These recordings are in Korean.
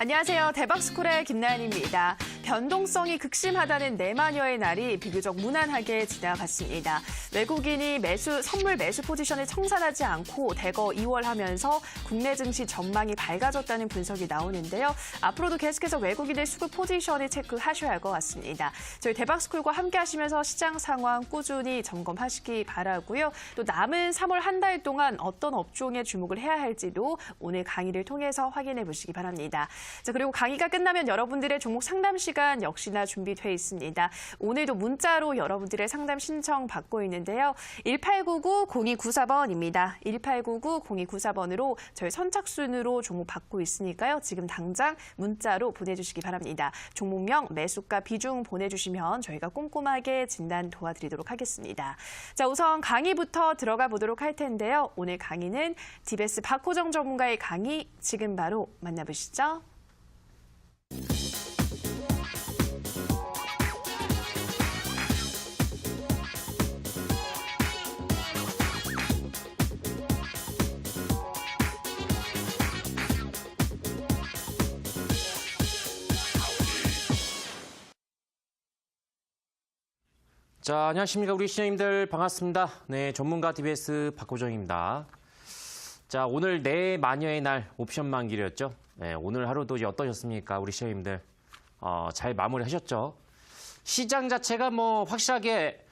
안녕하세요. 대박스쿨의 김나연입니다. 변동성이 극심하다는 내마녀의 날이 비교적 무난하게 지나갔습니다. 외국인이 선물 매수 포지션을 청산하지 않고 대거 2월하면서 국내 증시 전망이 밝아졌다는 분석이 나오는데요. 앞으로도 계속해서 외국인의 수급 포지션을 체크하셔야 할 것 같습니다. 저희 대박스쿨과 함께 하시면서 시장 상황 꾸준히 점검하시기 바라고요. 또 남은 3월 한 달 동안 어떤 업종에 주목을 해야 할지도 오늘 강의를 통해서 확인해 보시기 바랍니다. 자, 그리고 강의가 끝나면 여러분들의 종목 상담 시간 역시나 준비되어 있습니다. 오늘도 문자로 여러분들의 상담 신청 받고 있는데요. 1899-0294번입니다. 1899-0294번으로 저희 선착순으로 종목 받고 있으니까요. 지금 당장 문자로 보내주시기 바랍니다. 종목명, 매수가, 비중 보내주시면 저희가 꼼꼼하게 진단 도와드리도록 하겠습니다. 자, 우선 강의부터 들어가 보도록 할 텐데요. 오늘 강의는 DBS 박호정 전문가의 강의 지금 바로 만나보시죠. 자, 안녕하십니까. 우리 시청자님들 반갑습니다. 네, 전문가 DBS 박호정입니다. 자, 오늘 내 마녀의 날 옵션 만기였죠. 네, 오늘 하루도 이제 어떠셨습니까? 우리 시청자님들 잘 마무리하셨죠? 시장 자체가 뭐 확실하게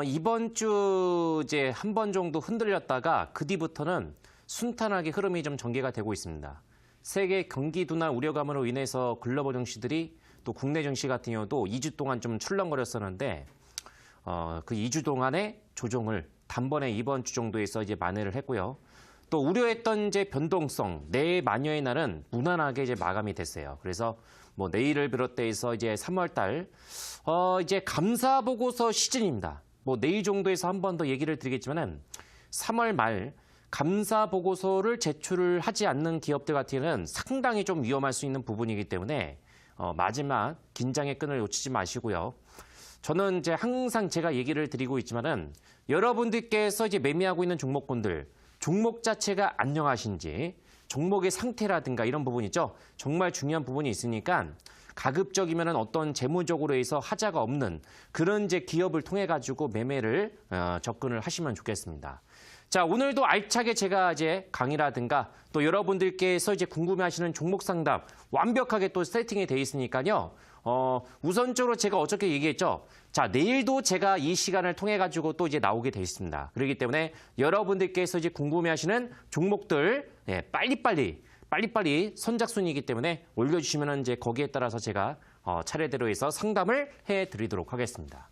이번 주 이제 한 번 정도 흔들렸다가 그 뒤부터는 순탄하게 흐름이 좀 전개가 되고 있습니다. 세계 경기 둔화 우려감으로 인해서 글로벌 증시들이 또 국내 증시 같은 경우도 2주 동안 좀 출렁거렸었는데 그 2주 동안의 조정을 단번에 이번 주 정도에서 이제 만회를 했고요. 또 우려했던 이제 변동성, 내 마녀의 날은 무난하게 이제 마감이 됐어요. 그래서 뭐 내일을 비롯해서 이제 3월 달 이제 감사 보고서 시즌입니다. 뭐 내일 정도에서 한 번 더 얘기를 드리겠지만은 3월 말 감사 보고서를 제출을 하지 않는 기업들 같은 경우는 상당히 좀 위험할 수 있는 부분이기 때문에 마지막 긴장의 끈을 놓치지 마시고요. 저는 이제 항상 제가 얘기를 드리고 있지만은 여러분들께서 이제 매매하고 있는 종목군들, 종목 자체가 안녕하신지, 종목의 상태라든가 이런 부분 있죠. 정말 중요한 부분이 있으니까 가급적이면은 어떤 재무적으로 해서 하자가 없는 그런 이제 기업을 통해 가지고 매매를 접근을 하시면 좋겠습니다. 자, 오늘도 알차게 제가 이제 강의라든가 또 여러분들께서 이제 궁금해하시는 종목 상담 완벽하게 또 세팅이 돼 있으니까요. 우선적으로 제가 어저께 얘기했죠. 자, 내일도 제가 이 시간을 통해 가지고 또 이제 나오게 돼 있습니다. 그렇기 때문에 여러분들께서 이제 궁금해하시는 종목들 빨리빨리 선착순이기 때문에 올려주시면 이제 거기에 따라서 제가 차례대로 해서 상담을 해드리도록 하겠습니다.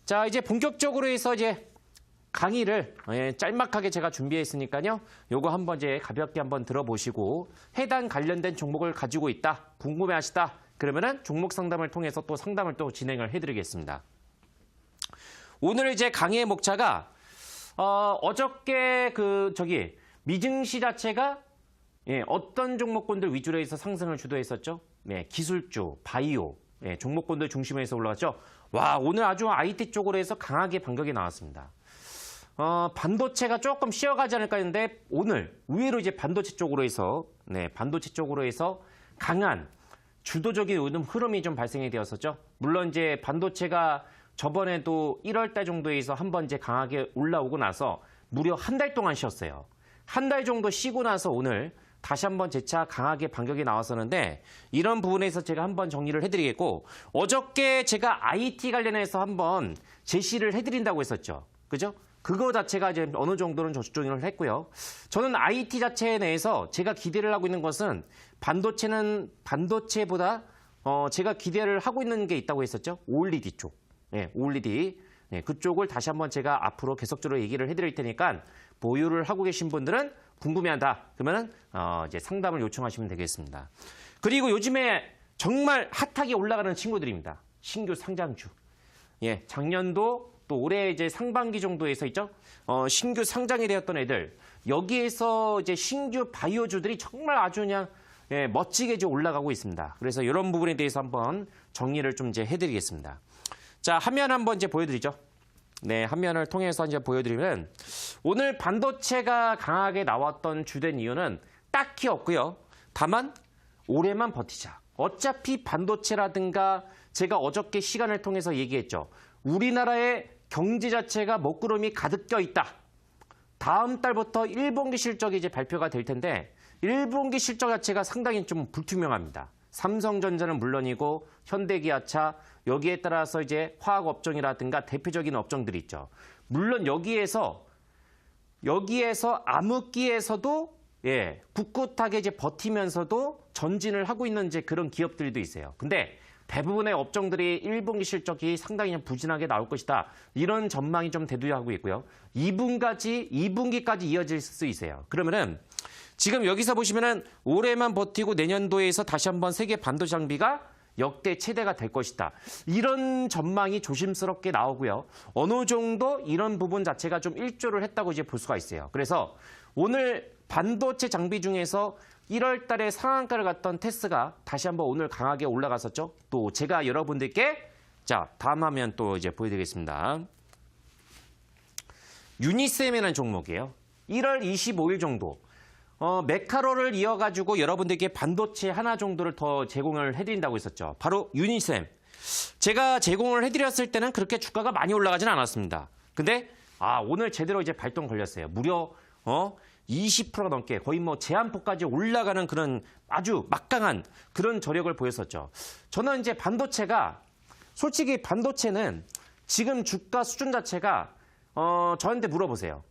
자, 이제 본격적으로 해서 이제 강의를 짤막하게 제가 준비했으니까요. 요거 한번 이제 가볍게 한번 들어보시고 해당 관련된 종목을 가지고 있다, 궁금해하시다. 그러면은 종목 상담을 통해서 또 상담을 또 진행을 해드리겠습니다. 오늘 이제 강의의 목차가 어저께 미증시 자체가 어떤 종목군들 위주로 해서 상승을 주도했었죠. 네, 기술주, 바이오 종목군들 중심으로 해서 올라왔죠. 와, 오늘 아주 IT 쪽으로 해서 강하게 반격이 나왔습니다. 반도체가 조금 쉬어가지 않을까 했는데 오늘 의외로 이제 반도체 쪽으로 해서 강한 주도적인 흐름이 좀 발생이 되었었죠. 물론 이제 반도체가 저번에도 1월 달 정도에서 한번 이제 강하게 올라오고 나서 무려 한 달 동안 쉬었어요. 한 달 정도 쉬고 나서 오늘 다시 한번 재차 강하게 반격이 나왔었는데 이런 부분에서 제가 한번 정리를 해드리겠고 어저께 제가 IT 관련해서 한번 제시를 해드린다고 했었죠. 그죠? 그거 자체가 이제 어느 정도는 조정을 했고요. 저는 IT 자체 내에서 제가 기대를 하고 있는 것은 반도체보다 제가 기대를 하고 있는 게 있다고 했었죠. OLED 쪽. OLED. 그쪽을 다시 한번 제가 앞으로 계속적으로 얘기를 해드릴 테니까 보유를 하고 계신 분들은 궁금해한다. 그러면은 이제 상담을 요청하시면 되겠습니다. 그리고 요즘에 정말 핫하게 올라가는 친구들입니다. 신규 상장주. 작년도 또 올해 이제 상반기 정도에서 있죠. 신규 상장이 되었던 애들. 여기에서 이제 신규 바이오주들이 정말 아주 그냥 멋지게 이제 올라가고 있습니다. 그래서 이런 부분에 대해서 한번 정리를 좀 이제 해드리겠습니다. 자, 화면 한번 이제 보여드리죠. 네, 화면을 통해서 이제 보여드리면 오늘 반도체가 강하게 나왔던 주된 이유는 딱히 없고요. 다만 올해만 버티자. 어차피 반도체라든가 제가 어저께 시간을 통해서 얘기했죠. 우리나라의 경제 자체가 먹구름이 가득 껴 있다. 다음 달부터 1분기 실적이 이제 발표가 될 텐데 1분기 실적 자체가 상당히 좀 불투명합니다. 삼성전자는 물론이고 현대기아차 여기에 따라서 이제 화학업종이라든가 대표적인 업종들이 있죠. 물론 여기에서 암흑기에서도 꿋꿋하게 이제 버티면서도 전진을 하고 있는 이제 그런 기업들도 있어요. 근데 대부분의 업종들이 1분기 실적이 상당히 좀 부진하게 나올 것이다. 이런 전망이 좀 대두하고 있고요. 2분기까지 이어질 수 있어요. 그러면은 지금 여기서 보시면은 올해만 버티고 내년도에서 다시 한번 세계 반도체 장비가 역대 최대가 될 것이다. 이런 전망이 조심스럽게 나오고요. 어느 정도 이런 부분 자체가 좀 일조를 했다고 이제 볼 수가 있어요. 그래서 오늘 반도체 장비 중에서 1월 달에 상한가를 갔던 테스가 다시 한번 오늘 강하게 올라갔었죠. 또 제가 여러분들께 자, 다음 화면 또 이제 보여드리겠습니다. 유니셈이라는 종목이에요. 1월 25일 정도. 메카로를 이어가지고 여러분들께 반도체 하나 정도를 더 제공을 해드린다고 했었죠. 바로 유니셈. 제가 제공을 해드렸을 때는 그렇게 주가가 많이 올라가진 않았습니다. 근데 오늘 제대로 이제 발동 걸렸어요. 무려 20% 넘게 거의 뭐 제한폭까지 올라가는 그런 아주 막강한 그런 저력을 보였었죠. 저는 이제 반도체가 솔직히 반도체는 지금 주가 수준 자체가 저한테 물어보세요.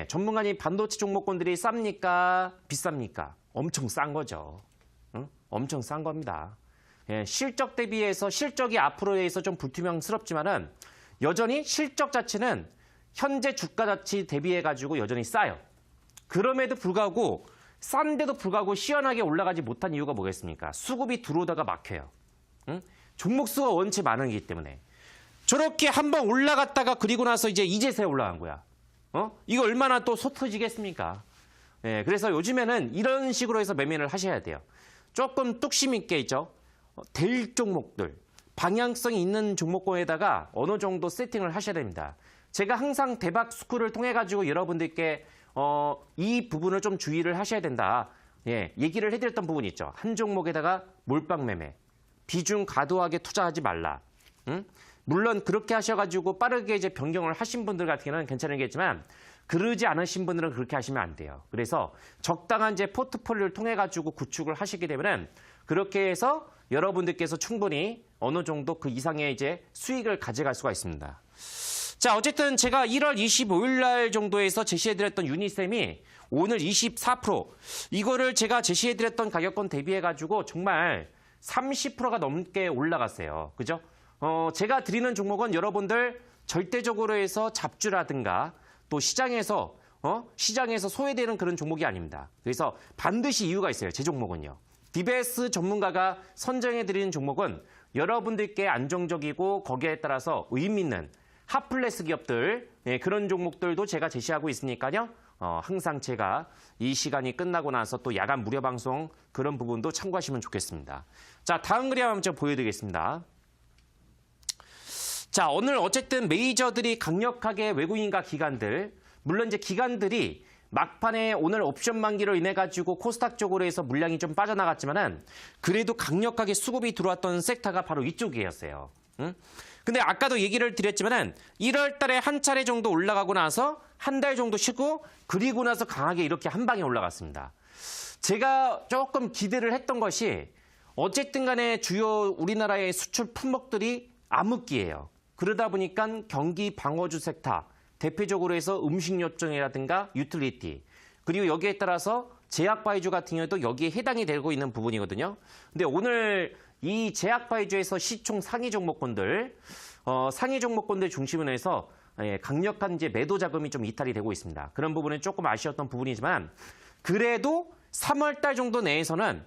전문가님 반도체 종목군들이 쌉니까? 비쌉니까? 엄청 싼 거죠. 응? 엄청 싼 겁니다. 실적 대비해서 실적이 앞으로에 있어 좀 불투명스럽지만은 여전히 실적 자체는 현재 주가 자체 대비해가지고 여전히 싸요. 그럼에도 불구하고 싼데도 불구하고 시원하게 올라가지 못한 이유가 뭐겠습니까? 수급이 들어오다가 막혀요. 응? 종목 수가 원체 많은기 때문에. 저렇게 한번 올라갔다가 그리고 나서 이제서야 올라간 거야. 이거 얼마나 또 속 터지겠습니까? 그래서 요즘에는 이런 식으로 해서 매매를 하셔야 돼요. 조금 뚝심 있게 있죠. 될 종목들, 방향성이 있는 종목군에다가 어느 정도 세팅을 하셔야 됩니다. 제가 항상 대박 스쿨을 통해 가지고 여러분들께 이 부분을 좀 주의를 하셔야 된다. 얘기를 해드렸던 부분이 있죠. 한 종목에다가 몰빵 매매, 비중 과도하게 투자하지 말라. 응? 물론 그렇게 하셔가지고 빠르게 이제 변경을 하신 분들 같은 경우는 괜찮겠지만 그러지 않으신 분들은 그렇게 하시면 안 돼요. 그래서 적당한 이제 포트폴리오를 통해 가지고 구축을 하시게 되면은 그렇게 해서 여러분들께서 충분히 어느 정도 그 이상의 이제 수익을 가져갈 수가 있습니다. 자, 어쨌든 제가 1월 25일 날 정도에서 제시해드렸던 유니셈이 오늘 24% 이거를 제가 제시해드렸던 가격권 대비해가지고 정말 30%가 넘게 올라갔어요. 그죠? 제가 드리는 종목은 여러분들 절대적으로 해서 잡주라든가 또 시장에서 소외되는 그런 종목이 아닙니다. 그래서 반드시 이유가 있어요. 제 종목은요. DBS 전문가가 선정해드리는 종목은 여러분들께 안정적이고 거기에 따라서 의미 있는 핫플래스 기업들 그런 종목들도 제가 제시하고 있으니까요. 항상 제가 이 시간이 끝나고 나서 또 야간 무료 방송 그런 부분도 참고하시면 좋겠습니다. 자, 다음 그림 한번 좀 보여드리겠습니다. 자, 오늘 어쨌든 메이저들이 강력하게 외국인과 기관들, 물론 이제 기관들이 막판에 오늘 옵션 만기로 인해 가지고 코스닥 쪽으로 해서 물량이 좀 빠져나갔지만은 그래도 강력하게 수급이 들어왔던 섹터가 바로 이쪽이었어요. 응? 근데 아까도 얘기를 드렸지만은 1월 달에 한 차례 정도 올라가고 나서 한 달 정도 쉬고 그리고 나서 강하게 이렇게 한 방에 올라갔습니다. 제가 조금 기대를 했던 것이 어쨌든 간에 주요 우리나라의 수출 품목들이 암흑기예요. 그러다 보니까 경기 방어주 섹터, 대표적으로 해서 음식료점이라든가 유틸리티, 그리고 여기에 따라서 제약바이주 같은 경우도 여기에 해당이 되고 있는 부분이거든요. 근데 오늘 이 제약바이주에서 시총 상위 종목군들, 상위 종목군들 중심으로 해서 강력한 이제 매도 자금이 좀 이탈이 되고 있습니다. 그런 부분은 조금 아쉬웠던 부분이지만 그래도 3월 달 정도 내에서는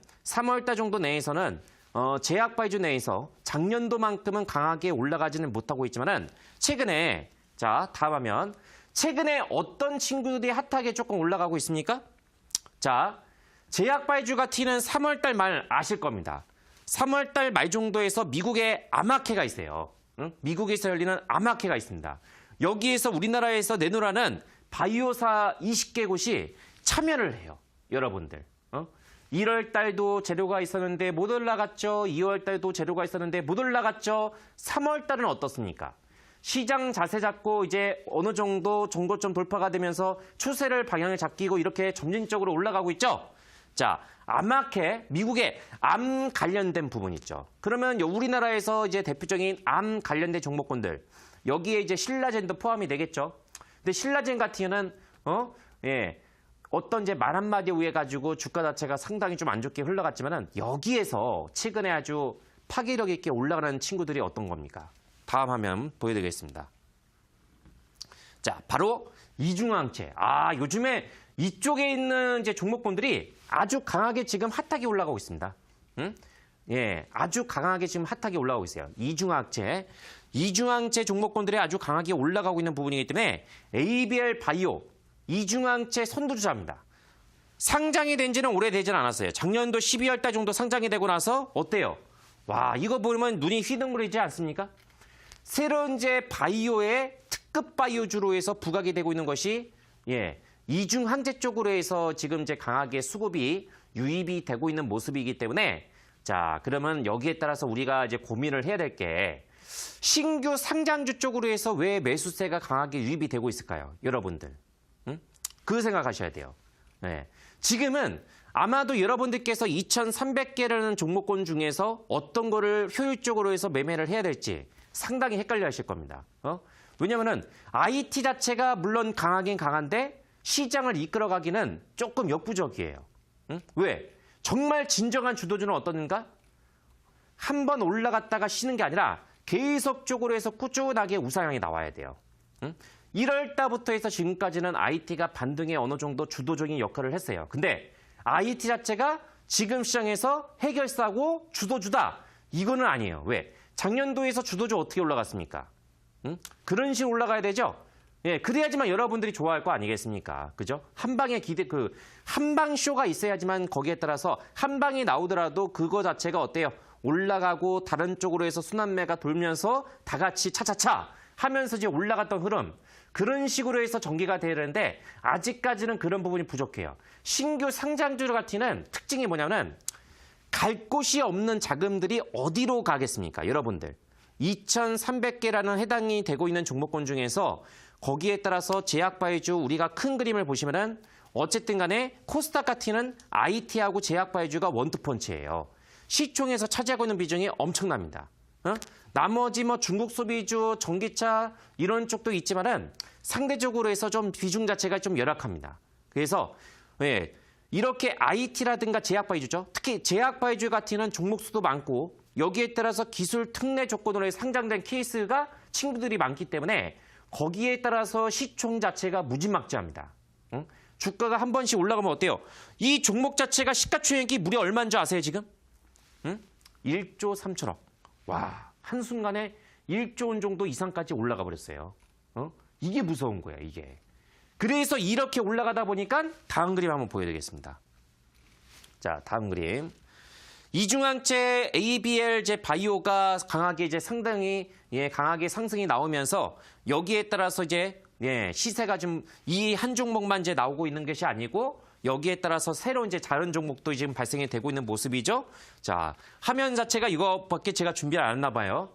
제약바이주 내에서 작년도만큼은 강하게 올라가지는 못하고 있지만은 최근에 자, 다음 화면. 최근에 어떤 친구들이 핫하게 조금 올라가고 있습니까? 자, 제약바이주가 튀는 3월 달 말 아실 겁니다. 3월 달 말 정도에서 미국에 암학회가 있어요. 응? 미국에서 열리는 암학회가 있습니다. 여기에서 우리나라에서 내놓으라는 바이오사 20개 곳이 참여를 해요. 여러분들. 1월 달도 재료가 있었는데 못 올라갔죠. 2월 달도 재료가 있었는데 못 올라갔죠. 3월 달은 어떻습니까? 시장 자세 잡고 이제 어느 정도 정고점 돌파가 되면서 추세를 방향을 잡히고 이렇게 점진적으로 올라가고 있죠. 자, 암마켓, 미국의 암 관련된 부분 있죠. 그러면 우리나라에서 이제 대표적인 암 관련된 종목군들 여기에 이제 신라젠도 포함이 되겠죠. 근데 신라젠 같은 경우는 어떤 이제 말 한마디 의해 가지고 주가 자체가 상당히 좀 안 좋게 흘러갔지만은 여기에서 최근에 아주 파괴력 있게 올라가는 친구들이 어떤 겁니까? 다음 화면 보여드리겠습니다. 자, 바로 이중항체. 요즘에 이쪽에 있는 이제 종목군들이 아주 강하게 지금 핫하게 올라가고 있습니다. 아주 강하게 지금 핫하게 올라가고 있어요. 이중항체 종목군들이 아주 강하게 올라가고 있는 부분이기 때문에 ABL 바이오 이중항체 선두주자입니다. 상장이 된 지는 오래되진 않았어요. 작년도 12월 달 정도 상장이 되고 나서 어때요? 와, 이거 보면 눈이 휘둥그레지 않습니까? 새로운 이제 바이오의 특급 바이오주로 해서 부각이 되고 있는 것이 이중항체 쪽으로 해서 지금 이제 강하게 수급이 유입이 되고 있는 모습이기 때문에 자, 그러면 여기에 따라서 우리가 이제 고민을 해야 될 게 신규 상장주 쪽으로 해서 왜 매수세가 강하게 유입이 되고 있을까요? 여러분들. 그 생각하셔야 돼요. 지금은 아마도 여러분들께서 2,300개라는 종목군 중에서 어떤 거를 효율적으로 해서 매매를 해야 될지 상당히 헷갈려 하실 겁니다. 왜냐면은 IT 자체가 물론 강하긴 강한데 시장을 이끌어가기는 조금 역부족이에요. 왜? 정말 진정한 주도주는 어떤가? 한 번 올라갔다가 쉬는 게 아니라 계속적으로 해서 꾸준하게 우상향이 나와야 돼요. 1월 달부터 해서 지금까지는 IT가 반등에 어느 정도 주도적인 역할을 했어요. 근데 IT 자체가 지금 시장에서 해결사고 주도주다. 이거는 아니에요. 왜? 작년도에서 주도주 어떻게 올라갔습니까? 그런 식으로 올라가야 되죠? 그래야지만 여러분들이 좋아할 거 아니겠습니까? 그죠? 한방에 한방쇼가 있어야지만 거기에 따라서 한방이 나오더라도 그거 자체가 어때요? 올라가고 다른 쪽으로 해서 순환매가 돌면서 다 같이 차차차 하면서 이제 올라갔던 흐름. 그런 식으로 해서 전개가 되는데 아직까지는 그런 부분이 부족해요. 신규 상장주 같은 특징이 뭐냐면 갈 곳이 없는 자금들이 어디로 가겠습니까? 여러분들. 2,300개라는 해당이 되고 있는 종목군 중에서 거기에 따라서 제약바이주 우리가 큰 그림을 보시면은 어쨌든 간에 코스닥 같은 IT하고 제약바이주가 원투펀치예요. 시총에서 차지하고 있는 비중이 엄청납니다. 나머지 뭐 중국 소비주, 전기차 이런 쪽도 있지만은 상대적으로 해서 좀 비중 자체가 좀 열악합니다. 그래서 이렇게 IT라든가 제약바이주죠. 특히 제약바이주 같은 종목 수도 많고 여기에 따라서 기술 특례 조건으로 상장된 케이스가 친구들이 많기 때문에 거기에 따라서 시총 자체가 무지막지합니다. 주가가 한 번씩 올라가면 어때요? 이 종목 자체가 시가총액이 무려 얼마인 줄 아세요 지금? 1조 3천억. 와, 한순간에 1조 원 정도 이상까지 올라가 버렸어요. 이게 무서운 거야 이게. 그래서 이렇게 올라가다 보니까 다음 그림 한번 보여드리겠습니다. 자, 다음 그림. 이중항체 ABL 이제 바이오가 강하게 이제 상당히 강하게 상승이 나오면서 여기에 따라서 이제 시세가 좀 이 한 종목만 이제 나오고 있는 것이 아니고 여기에 따라서 새로운 이제 다른 종목도 지금 발생이 되고 있는 모습이죠. 자, 화면 자체가 이거밖에 제가 준비를 안 했나 봐요.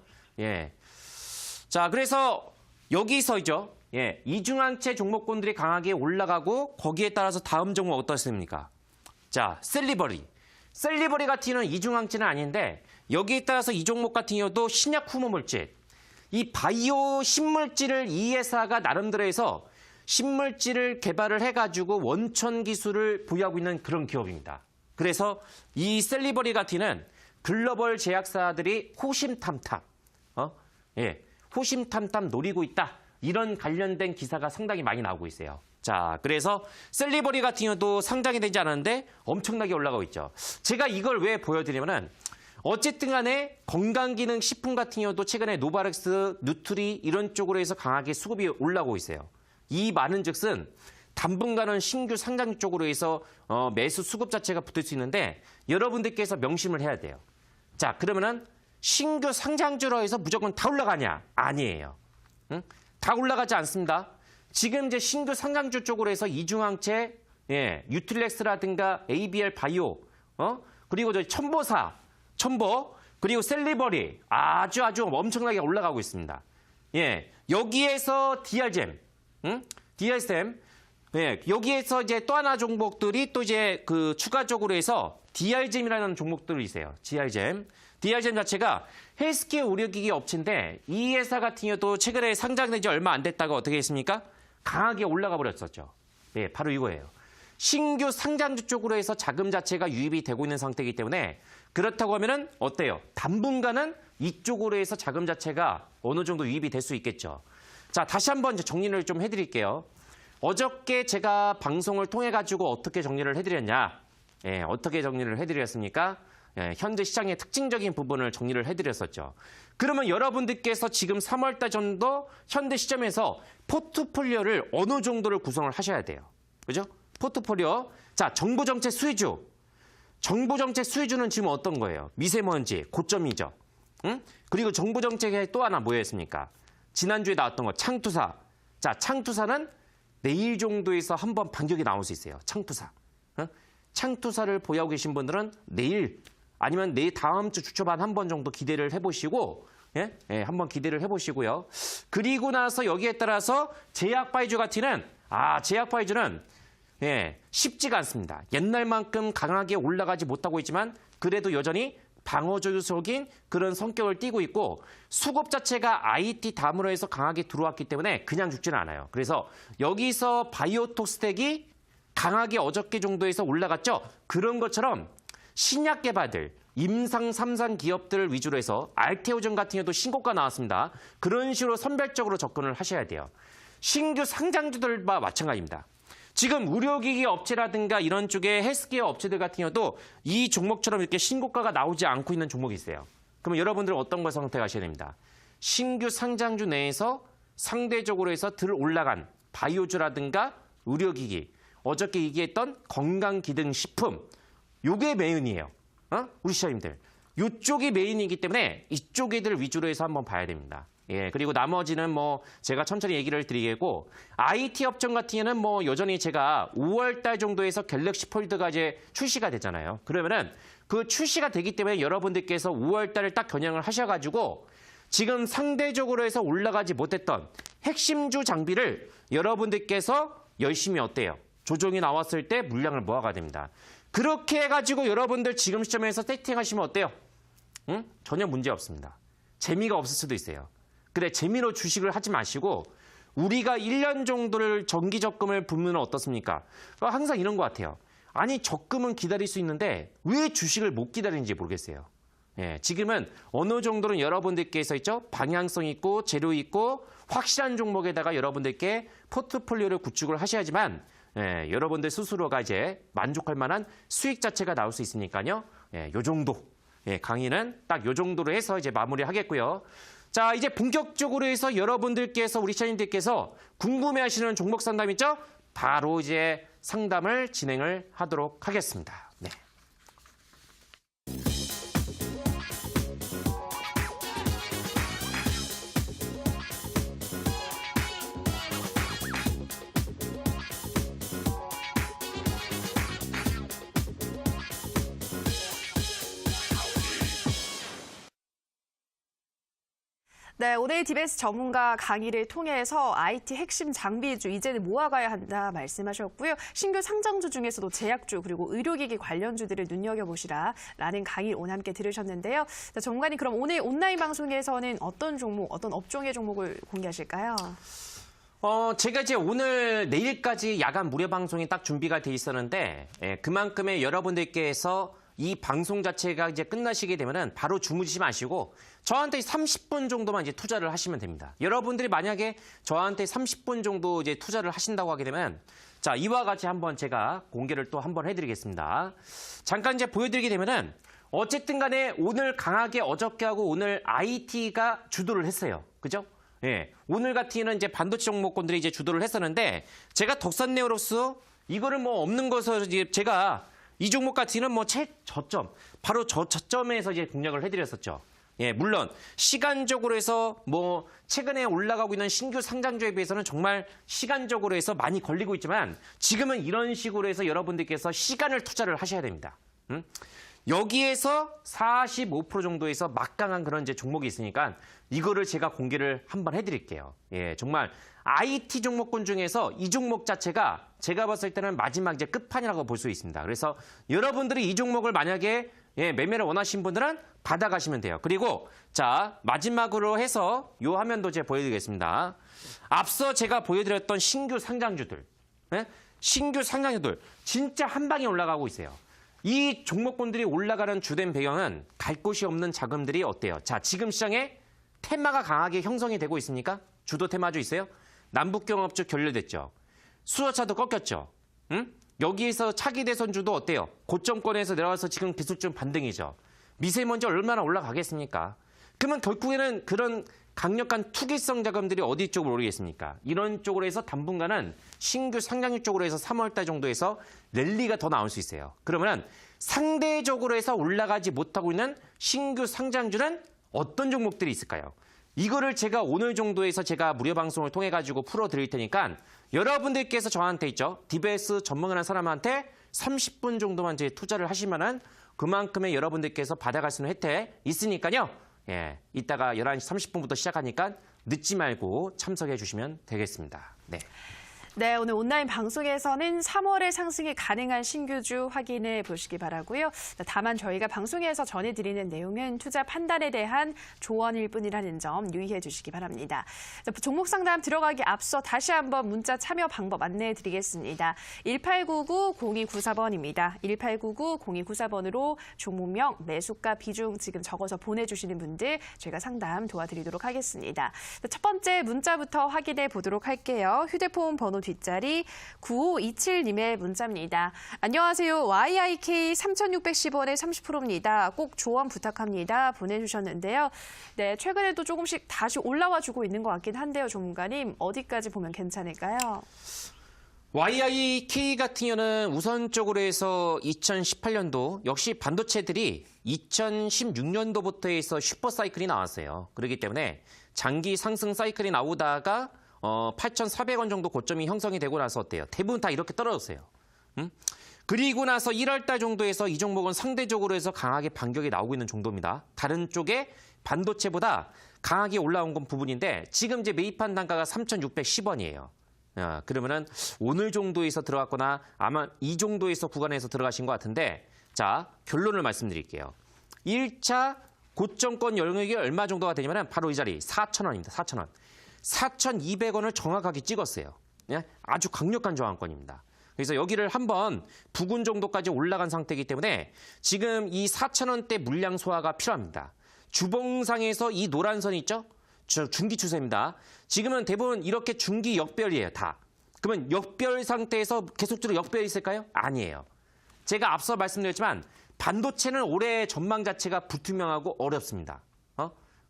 자, 그래서 여기서죠. 이중항체 종목군들이 강하게 올라가고 거기에 따라서 다음 종목 어떻습니까? 자, 셀리버리. 셀리버리 같은 경우는 이중항체는 아닌데 여기에 따라서 이 종목 같은 경우도 신약 후모물질. 이 바이오 신물질을 이 회사가 나름대로 해서 신물질을 개발을 해가지고 원천 기술을 보유하고 있는 그런 기업입니다. 그래서 이 셀리버리 같은 글로벌 제약사들이 호심탐탐, 호심탐탐 노리고 있다. 이런 관련된 기사가 상당히 많이 나오고 있어요. 자, 그래서 셀리버리 같은 경우도 상장이 되지 않았는데 엄청나게 올라가고 있죠. 제가 이걸 왜 보여드리냐면은 어쨌든 간에 건강기능식품 같은 경우도 최근에 노바렉스, 누트리 이런 쪽으로 해서 강하게 수급이 올라오고 있어요. 이 많은 즉슨 당분간은 신규 상장 쪽으로 해서 매수 수급 자체가 붙을 수 있는데 여러분들께서 명심을 해야 돼요. 자, 그러면은 신규 상장주로 해서 무조건 다 올라가냐? 아니에요. 다 올라가지 않습니다. 지금 이제 신규 상장주 쪽으로 해서 이중항체, 유틸렉스라든가 ABL 바이오 그리고 저 첨보, 그리고 셀리버리 아주 엄청나게 올라가고 있습니다. 예, 여기에서 DRGM, 예, 여기에서 이제 또 하나 종목들이 또 이제 그 추가적으로 해서 DRGM이라는 종목들이 있어요. DRGM 자체가 헬스케어 의료기기 업체인데 이 회사 같은 경우도 최근에 상장된 지 얼마 안 됐다가 어떻게 했습니까? 강하게 올라가 버렸었죠. 예, 바로 이거예요. 신규 상장주 쪽으로 해서 자금 자체가 유입이 되고 있는 상태이기 때문에 그렇다고 하면은 어때요? 당분간은 이쪽으로 해서 자금 자체가 어느 정도 유입이 될 수 있겠죠. 자, 다시 한번 이제 정리를 좀 해드릴게요. 어저께 제가 방송을 통해 가지고 어떻게 정리를 해드렸냐? 예, 어떻게 정리를 해드렸습니까? 예, 현재 시장의 특징적인 부분을 정리를 해드렸었죠. 그러면 여러분들께서 지금 3월달 정도 현재 시점에서 포트폴리오를 어느 정도를 구성을 하셔야 돼요. 그죠? 포트폴리오. 자, 정부정책 수혜주. 정부정책 수혜주는 지금 어떤 거예요? 미세먼지, 고점이죠. 응? 그리고 정부정책에 또 하나 뭐였습니까? 지난주에 나왔던 거, 창투사. 자, 창투사는 내일 정도에서 한번 반격이 나올 수 있어요. 창투사. 응? 창투사를 보유하고 계신 분들은 내일 아니면 내일 다음 주 주초반 한 번 정도 기대를 해보시고, 예, 한번 기대를 해보시고요. 그리고 나서 여기에 따라서 제약바이주 같은 제약바이주는 예, 쉽지가 않습니다. 옛날만큼 강하게 올라가지 못하고 있지만 그래도 여전히 방어적인 그런 성격을 띠고 있고 수급 자체가 IT 다음으로 해서 강하게 들어왔기 때문에 그냥 죽지는 않아요. 그래서 여기서 바이오톡 스택이 강하게 어저께 정도에서 올라갔죠. 그런 것처럼 신약 개발들, 임상 3상 기업들을 위주로 해서 알테오젠 같은 경우도 신고가 나왔습니다. 그런 식으로 선별적으로 접근을 하셔야 돼요. 신규 상장주들과 마찬가지입니다. 지금 의료기기 업체라든가 이런 쪽의 헬스케어 업체들 같은 경우도 이 종목처럼 이렇게 신고가가 나오지 않고 있는 종목이 있어요. 그러면 여러분들은 어떤 걸 선택하셔야 됩니다. 신규 상장주 내에서 상대적으로 해서 들 올라간 바이오주라든가 의료기기, 어저께 얘기했던 건강기능식품, 요게 메인이에요. 우리 시장님들. 이쪽이 메인이기 때문에 이쪽 애들 위주로 해서 한번 봐야 됩니다. 예, 그리고 나머지는 뭐 제가 천천히 얘기를 드리겠고 IT 업종 같은 경우는 뭐 여전히 제가 5월 달 정도에서 갤럭시 폴드가 이제 출시가 되잖아요. 그러면은 그 출시가 되기 때문에 여러분들께서 5월 달을 딱 겨냥을 하셔가지고 지금 상대적으로 해서 올라가지 못했던 핵심주 장비를 여러분들께서 열심히 어때요? 조정이 나왔을 때 물량을 모아가야 됩니다. 그렇게 해가지고 여러분들 지금 시점에서 세팅하시면 어때요? 응? 전혀 문제 없습니다. 재미가 없을 수도 있어요. 그래, 재미로 주식을 하지 마시고 우리가 1년 정도를 정기 적금을 부으면 어떻습니까? 항상 이런 것 같아요. 아니, 적금은 기다릴 수 있는데 왜 주식을 못 기다리는지 모르겠어요. 예, 지금은 어느 정도는 여러분들께서 있죠? 방향성 있고 재료 있고 확실한 종목에다가 여러분들께 포트폴리오를 구축을 하셔야지만 예, 여러분들 스스로가 이제 만족할 만한 수익 자체가 나올 수 있으니까요. 예, 요 정도. 예, 강의는 딱 요 정도로 해서 이제 마무리하겠고요. 자, 이제 본격적으로 해서 여러분들께서 우리 시청자님들께서 궁금해하시는 종목 상담 있죠? 바로 이제 상담을 진행을 하도록 하겠습니다. 네. 네, 오늘 DBS 전문가 강의를 통해서 IT 핵심 장비주 이제는 모아가야 한다 말씀하셨고요. 신규 상장주 중에서도 제약주 그리고 의료기기 관련주들을 눈여겨보시라라는 강의를 오늘 함께 들으셨는데요. 자, 전문가님, 그럼 오늘 온라인 방송에서는 어떤 종목, 어떤 업종의 종목을 공개하실까요? 제가 이제 오늘 내일까지 야간 무료 방송이 딱 준비가 돼 있었는데 그만큼의 여러분들께서 이 방송 자체가 이제 끝나시게 되면은 바로 주무시지 마시고 저한테 30분 정도만 이제 투자를 하시면 됩니다. 여러분들이 만약에 저한테 30분 정도 이제 투자를 하신다고 하게 되면 자, 이와 같이 한번 제가 공개를 또 한번 해드리겠습니다. 잠깐 이제 보여드리게 되면은 어쨌든 간에 오늘 강하게 어저께 하고 오늘 IT가 주도를 했어요. 그죠? 예. 오늘 같은 경우는 이제 반도체 종목군들이 이제 주도를 했었는데 제가 덕산네오로서 이거를 뭐 없는 것을 이제 제가 이 종목 같은 경우는 뭐 최저점, 바로 저점에서 이제 공략을 해드렸었죠. 예, 물론 시간적으로 해서 뭐 최근에 올라가고 있는 신규 상장주에 비해서는 정말 시간적으로 해서 많이 걸리고 있지만 지금은 이런 식으로 해서 여러분들께서 시간을 투자를 하셔야 됩니다. 여기에서 45% 정도에서 막강한 그런 이제 종목이 있으니까 이거를 제가 공개를 한번 해드릴게요. 예, 정말 IT 종목군 중에서 이 종목 자체가 제가 봤을 때는 마지막 이제 끝판이라고 볼 수 있습니다. 그래서 여러분들이 이 종목을 만약에 매매를 원하시는 분들은 받아가시면 돼요. 그리고 자 마지막으로 해서 요 화면도 제가 보여드리겠습니다. 앞서 제가 보여드렸던 신규 상장주들, 신규 상장주들 진짜 한 방에 올라가고 있어요. 이 종목군들이 올라가는 주된 배경은 갈 곳이 없는 자금들이 어때요? 자, 지금 시장에 테마가 강하게 형성이 되고 있습니까? 주도 테마주 있어요? 남북경합주 결렬됐죠. 수소차도 꺾였죠. 여기에서 차기 대선주도 어때요? 고점권에서 내려와서 지금 기술적 반등이죠. 미세먼지 얼마나 올라가겠습니까? 그러면 결국에는 그런 강력한 투기성 자금들이 어디 쪽으로 오르겠습니까? 이런 쪽으로 해서 당분간은 신규 상장주 쪽으로 해서 3월달 정도에서 랠리가 더 나올 수 있어요. 그러면 상대적으로 해서 올라가지 못하고 있는 신규 상장주는 어떤 종목들이 있을까요? 이거를 제가 오늘 정도에서 제가 무료 방송을 통해 가지고 풀어드릴 테니까 여러분들께서 저한테 있죠. DBS 전문가라는 사람한테 30분 정도만 이제 투자를 하시면은 그만큼의 여러분들께서 받아갈 수 있는 혜택 있으니까요. 예, 이따가 11시 30분부터 시작하니까 늦지 말고 참석해 주시면 되겠습니다. 네. 네, 오늘 온라인 방송에서는 3월에 상승이 가능한 신규주 확인해 보시기 바라고요. 다만 저희가 방송에서 전해드리는 내용은 투자 판단에 대한 조언일 뿐이라는 점 유의해 주시기 바랍니다. 자, 종목 상담 들어가기 앞서 다시 한번 문자 참여 방법 안내해 드리겠습니다. 1899-0294번입니다. 1899-0294번으로 종목명, 매수가, 비중 지금 적어서 보내주시는 분들 저희가 상담 도와드리도록 하겠습니다. 첫 번째 문자부터 확인해 보도록 할게요. 휴대폰 번호 뒷자리 9527님의 문자입니다. 안녕하세요. YIK 3,610원에 30%입니다. 꼭 조언 부탁합니다. 보내주셨는데요. 네, 최근에도 조금씩 다시 올라와주고 있는 것 같긴 한데요. 전문가님, 어디까지 보면 괜찮을까요? YIK 같은 경우는 우선적으로 해서 2018년도 역시 반도체들이 2016년도부터 해서 슈퍼 사이클이 나왔어요. 그렇기 때문에 장기 상승 사이클이 나오다가 8,400원 정도 고점이 형성이 되고 나서 어때요? 대부분 다 이렇게 떨어졌어요. 그리고 나서 1월 달 정도에서 이 종목은 상대적으로 해서 강하게 반격이 나오고 있는 정도입니다. 다른 쪽에 반도체보다 강하게 올라온 건 부분인데 지금 이제 매입한 단가가 3,610원이에요. 그러면은 오늘 정도에서 들어갔거나 아마 이 정도에서 구간에서 들어가신 것 같은데 자, 결론을 말씀드릴게요. 1차 고점권 영역이 얼마 정도가 되냐면 바로 이 자리 4,000원입니다. 4,000원. 4,200원을 정확하게 찍었어요. 아주 강력한 저항권입니다. 그래서 여기를 한번 부근 정도까지 올라간 상태이기 때문에 지금 이 4,000원대 물량 소화가 필요합니다. 주봉상에서 이 노란 선이 있죠? 중기 추세입니다. 지금은 대부분 이렇게 중기 역별이에요, 다. 그러면 역별 상태에서 계속적으로 역별이 있을까요? 아니에요. 제가 앞서 말씀드렸지만 반도체는 올해 전망 자체가 불투명하고 어렵습니다.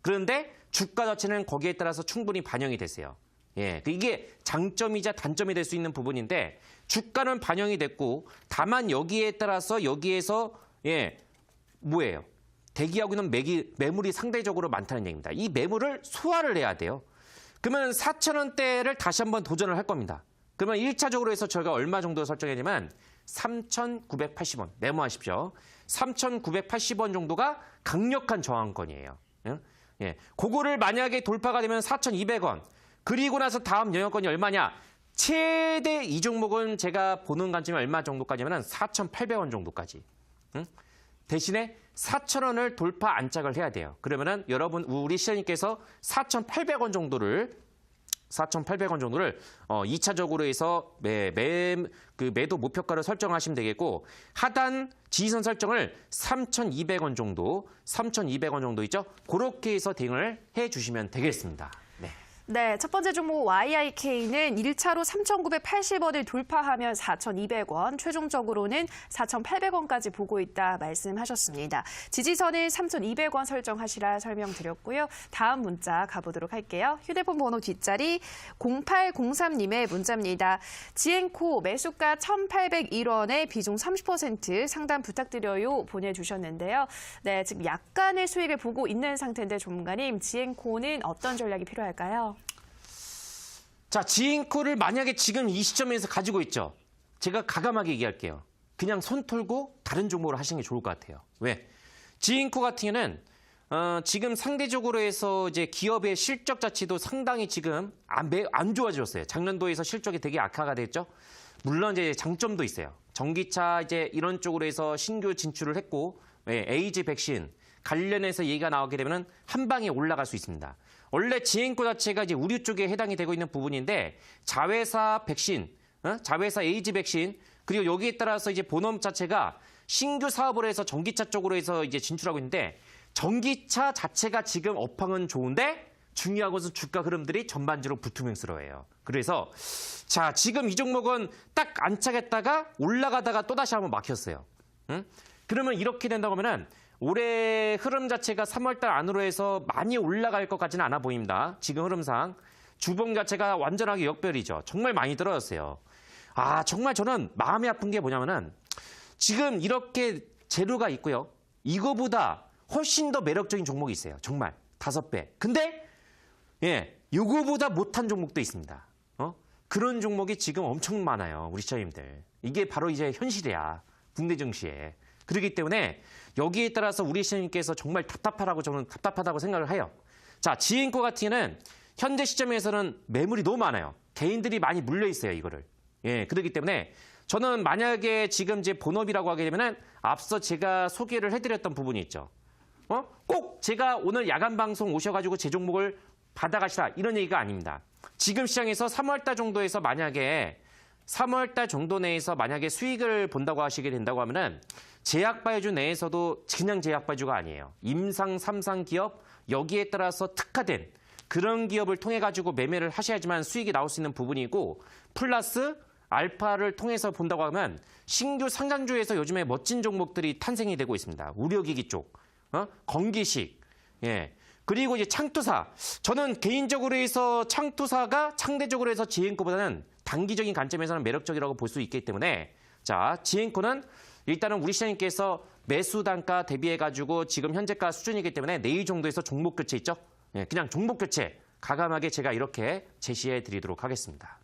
그런데 주가 자체는 거기에 따라서 충분히 반영이 됐어요. 예, 이게 장점이자 단점이 될 수 있는 부분인데 주가는 반영이 됐고 다만 여기에 따라서 여기에서 뭐예요? 대기하고 있는 매물이 상대적으로 많다는 얘기입니다. 이 매물을 소화를 해야 돼요. 그러면 4,000원대를 다시 한번 도전을 할 겁니다. 그러면 1차적으로 해서 저희가 얼마 정도 설정했냐면 3,980원 메모하십시오. 3,980원 정도가 강력한 저항권이에요. 예, 그거를 만약에 돌파가 되면 4,200원. 그리고 나서 다음 영역권이 얼마냐? 최대 이 종목은 제가 보는 관점이 얼마 정도까지냐면 4,800원 정도까지. 대신에 4,000원을 돌파 안착을 해야 돼요. 그러면은 여러분 우리 시장님께서 4,800원 정도를 2차적으로 해서 매도 목표가를 설정하시면 되겠고 하단 지지선 설정을 3,200원 정도 있죠? 그렇게 해서 대응을 해주시면 되겠습니다. 네. 네, 첫 번째 종목 YIK는 1차로 3,980원을 돌파하면 4,200원, 최종적으로는 4,800원까지 보고 있다 말씀하셨습니다. 지지선을 3,200원 설정하시라 설명드렸고요. 다음 문자 가보도록 할게요. 휴대폰 번호 뒷자리 0803님의 문자입니다. 지엔코 매수가 1,801원에 비중 30% 상담 부탁드려요 보내주셨는데요. 네, 지금 약간의 수익을 보고 있는 상태인데 전문가님, 지엔코는 어떤 전략이 필요할까요? 자, 지인코를 만약에 지금 이 시점에서 가지고 있죠. 제가 가감하게 얘기할게요. 그냥 손 털고 다른 종목으로 하시는 게 좋을 것 같아요. 왜? 지인코 같은 경우는 지금 상대적으로 해서 이제 기업의 실적 자체도 상당히 지금 안 좋아졌어요. 작년도에서 실적이 되게 악화가 됐죠. 물론 이제 장점도 있어요. 전기차 이제 이런 쪽으로 해서 신규 진출을 했고, 에이즈 백신 관련해서 얘기가 나오게 되면 한 방에 올라갈 수 있습니다. 원래 지행코 자체가 이제 의류 쪽에 해당이 되고 있는 부분인데 자회사 백신, 자회사 에이즈 백신 그리고 여기에 따라서 이제 본업 자체가 신규 사업을 해서 전기차 쪽으로 해서 이제 진출하고 있는데 전기차 자체가 지금 업황은 좋은데 중요한 것은 주가 흐름들이 전반적으로 불투명스러워요. 그래서 자 지금 이 종목은 딱 안착했다가 올라가다가 또다시 한번 막혔어요. 그러면 이렇게 된다고 하면은 올해 흐름 자체가 3월달 안으로 해서 많이 올라갈 것 같지는 않아 보입니다. 지금 흐름상. 주봉 자체가 완전하게 역별이죠. 정말 많이 떨어졌어요. 아, 정말 저는 마음이 아픈 게 뭐냐면은 지금 이렇게 재료가 있고요. 이거보다 훨씬 더 매력적인 종목이 있어요. 정말 5배. 근데 이거보다 못한 종목도 있습니다. 그런 종목이 지금 엄청 많아요. 우리 시청자님들. 이게 바로 이제 현실이야. 국내 증시에. 그렇기 때문에 여기에 따라서 우리 시청자님께서 정말 답답하다고 저는 답답하다고 생각을 해요. 자, 지인코 같은 경우는 현재 시점에서는 매물이 너무 많아요. 개인들이 많이 물려 있어요, 이거를. 그렇기 때문에 저는 만약에 지금 이제 본업이라고 하게 되면은 앞서 제가 소개를 해드렸던 부분이 있죠. 꼭 제가 오늘 야간 방송 오셔가지고 제 종목을 받아가시라 이런 얘기가 아닙니다. 지금 시장에서 3월달 정도에서 만약에 3월달 정도 내에서 만약에 수익을 본다고 하시게 된다고 하면은 제약바이오주 내에서도 그냥 제약바이오주가 아니에요. 임상, 삼상 기업 여기에 따라서 특화된 그런 기업을 통해 가지고 매매를 하셔야지만 수익이 나올 수 있는 부분이고 플러스 알파를 통해서 본다고 하면 신규 상장주에서 요즘에 멋진 종목들이 탄생이 되고 있습니다. 의료기기 쪽, 건기식, 그리고 이제 창투사. 저는 개인적으로 해서 창투사가 상대적으로 해서 지행코보다는 단기적인 관점에서는 매력적이라고 볼 수 있기 때문에 자, 지행코는 일단은 우리 시장님께서 매수 단가 대비해가지고 지금 현재가 수준이기 때문에 내일 정도에서 종목 교체 있죠? 그냥 종목 교체 가감하게 제가 이렇게 제시해 드리도록 하겠습니다.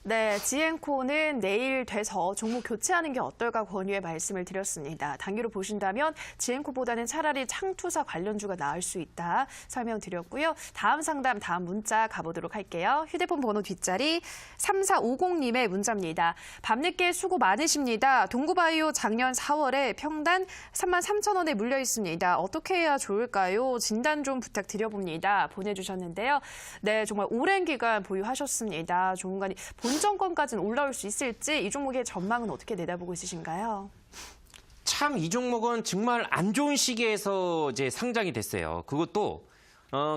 네, 지엔코는 내일 돼서 종목 교체하는 게 어떨까 권유의 말씀을 드렸습니다. 단기로 보신다면 지엔코보다는 차라리 창투사 관련주가 나을 수 있다 설명드렸고요. 다음 상담, 다음 문자 가보도록 할게요. 휴대폰 번호 뒷자리 3450님의 문자입니다. 밤늦게 수고 많으십니다. 동구바이오 작년 4월에 평단 33,000원에 물려 있습니다. 어떻게 해야 좋을까요? 진단 좀 부탁드려봅니다. 보내주셨는데요. 네, 정말 오랜 기간 보유하셨습니다. 조문관이 본전권까지는 올라올 수 있을지 이 종목의 전망은 어떻게 내다보고 있으신가요? 참 이 종목은 정말 안 좋은 시기에서 이제 상장이 됐어요. 그것도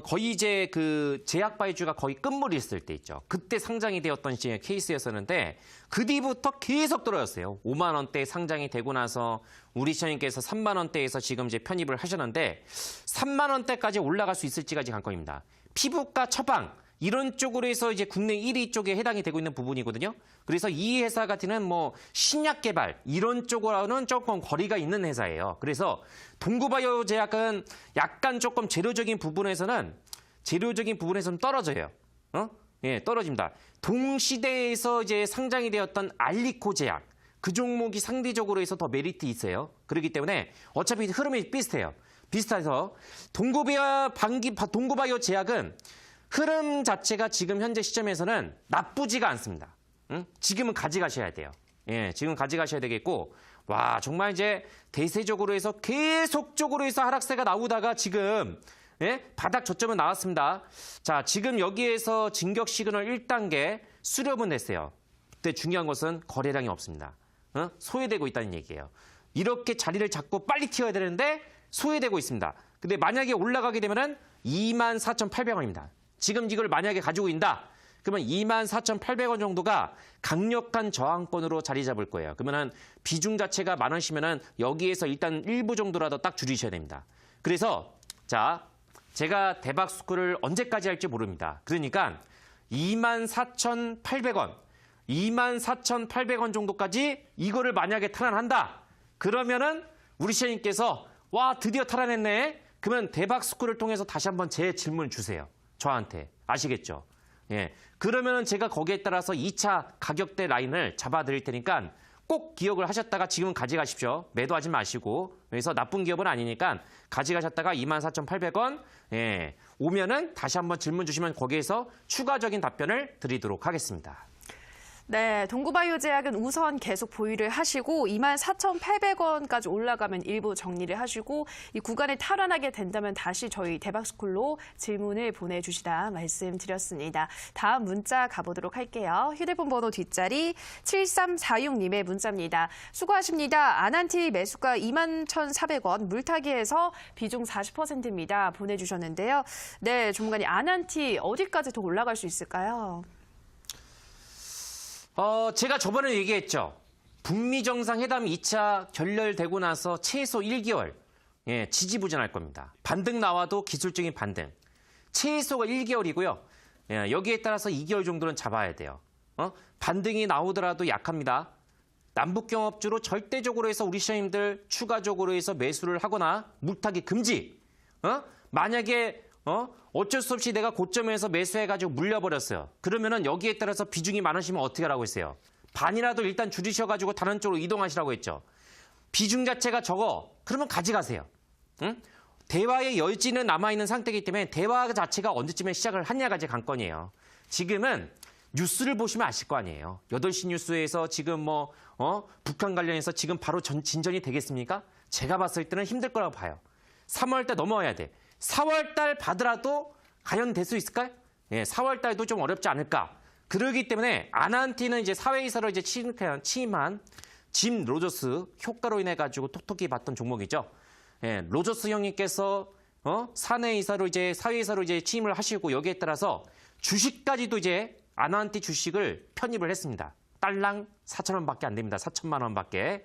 거의 이제 그 제약바이오주가 거의 끝물이 있을 때 있죠. 그때 상장이 되었던 케이스였었는데 그 뒤부터 계속 떨어졌어요. 5만 원대 상장이 되고 나서 우리 시장님께서 3만 원대에서 지금 이제 편입을 하셨는데 3만 원대까지 올라갈 수 있을지가 지금 관건입니다. 피부과 처방 이런 쪽으로 해서 이제 국내 1위 쪽에 해당이 되고 있는 부분이거든요. 그래서 이 회사 같은 뭐 신약 개발 이런 쪽으로는 조금 거리가 있는 회사예요. 그래서 동구바이오 제약은 약간 조금 재료적인 부분에서는 떨어져요. 떨어집니다. 동시대에서 이제 상장이 되었던 알리코 제약 그 종목이 상대적으로 해서 더 메리트 있어요. 그렇기 때문에 어차피 흐름이 비슷해요. 비슷해서 동구바이오 제약은 흐름 자체가 지금 현재 시점에서는 나쁘지가 않습니다. 지금은 가져가셔야 돼요. 지금 가져가셔야 되겠고, 와, 정말 이제 대세적으로 해서 계속적으로 해서 하락세가 나오다가 지금, 바닥 저점은 나왔습니다. 자, 지금 여기에서 진격 시그널 1단계 수렴은 됐어요. 근데 중요한 것은 거래량이 없습니다. 소외되고 있다는 얘기예요. 이렇게 자리를 잡고 빨리 튀어야 되는데 소외되고 있습니다. 근데 만약에 올라가게 되면은 24,800원입니다. 지금 이걸 만약에 가지고 있다. 그러면 24,800원 정도가 강력한 저항권으로 자리 잡을 거예요. 그러면은 비중 자체가 많으시면은 여기에서 일단 일부 정도라도 딱 줄이셔야 됩니다. 그래서 자, 제가 대박 스쿨을 언제까지 할지 모릅니다. 그러니까 24,800원, 24,800원 정도까지 이거를 만약에 탈환한다. 그러면은 우리 시장님께서 와, 드디어 탈환했네. 그러면 대박 스쿨을 통해서 다시 한번 제 질문을 주세요. 저한테. 아시겠죠? 그러면은 제가 거기에 따라서 2차 가격대 라인을 잡아드릴 테니까 꼭 기억을 하셨다가 지금은 가져가십시오. 매도하지 마시고. 그래서 나쁜 기업은 아니니까 가져가셨다가 24,800원 오면은 다시 한번 질문 주시면 거기에서 추가적인 답변을 드리도록 하겠습니다. 네, 동구바이오제약은 우선 계속 보유를 하시고 24,800원까지 올라가면 일부 정리를 하시고 이 구간을 탈환하게 된다면 다시 저희 대박스쿨로 질문을 보내주시다 말씀드렸습니다. 다음 문자 가보도록 할게요. 휴대폰 번호 뒷자리 7346님의 문자입니다. 수고하십니다. 아난티 매수가 21,400원, 물타기에서 비중 40%입니다. 보내주셨는데요. 네, 전문가님, 아난티 어디까지 더 올라갈 수 있을까요? 제가 저번에 얘기했죠. 북미 정상회담 2차 결렬되고 나서 최소 1개월 지지부진할 겁니다. 반등 나와도 기술적인 반등. 최소가 1개월이고요. 여기에 따라서 2개월 정도는 잡아야 돼요. 반등이 나오더라도 약합니다. 남북경합주로 절대적으로 해서 우리 시장님들 추가적으로 해서 매수를 하거나 물타기 금지. 만약에 어쩔 수 없이 내가 고점에서 매수해가지고 물려버렸어요. 그러면은 여기에 따라서 비중이 많으시면 어떻게 하라고 했어요? 반이라도 일단 줄이셔가지고 다른 쪽으로 이동하시라고 했죠. 비중 자체가 적어. 그러면 가져가세요. 응? 대화의 여지는 남아있는 상태이기 때문에 대화 자체가 언제쯤에 시작을 하냐가 이제 관건이에요. 지금은 뉴스를 보시면 아실 거 아니에요. 8시 뉴스에서 지금 북한 관련해서 지금 바로 진전이 되겠습니까? 제가 봤을 때는 힘들 거라고 봐요. 3월 달 넘어와야 돼. 4월 달 받으라도 과연 될 수 있을까요? 4월 달도 좀 어렵지 않을까. 그러기 때문에 아난티는 이제 사회이사로 이제 취임한 짐 로저스 효과로 인해 가지고 톡톡히 봤던 종목이죠. 로저스 형님께서 사내이사로 이제 사회이사로 이제 취임을 하시고 여기에 따라서 주식까지도 이제 아난티 주식을 편입을 했습니다. 딸랑 4,000원밖에 안 됩니다. 4천만 원밖에.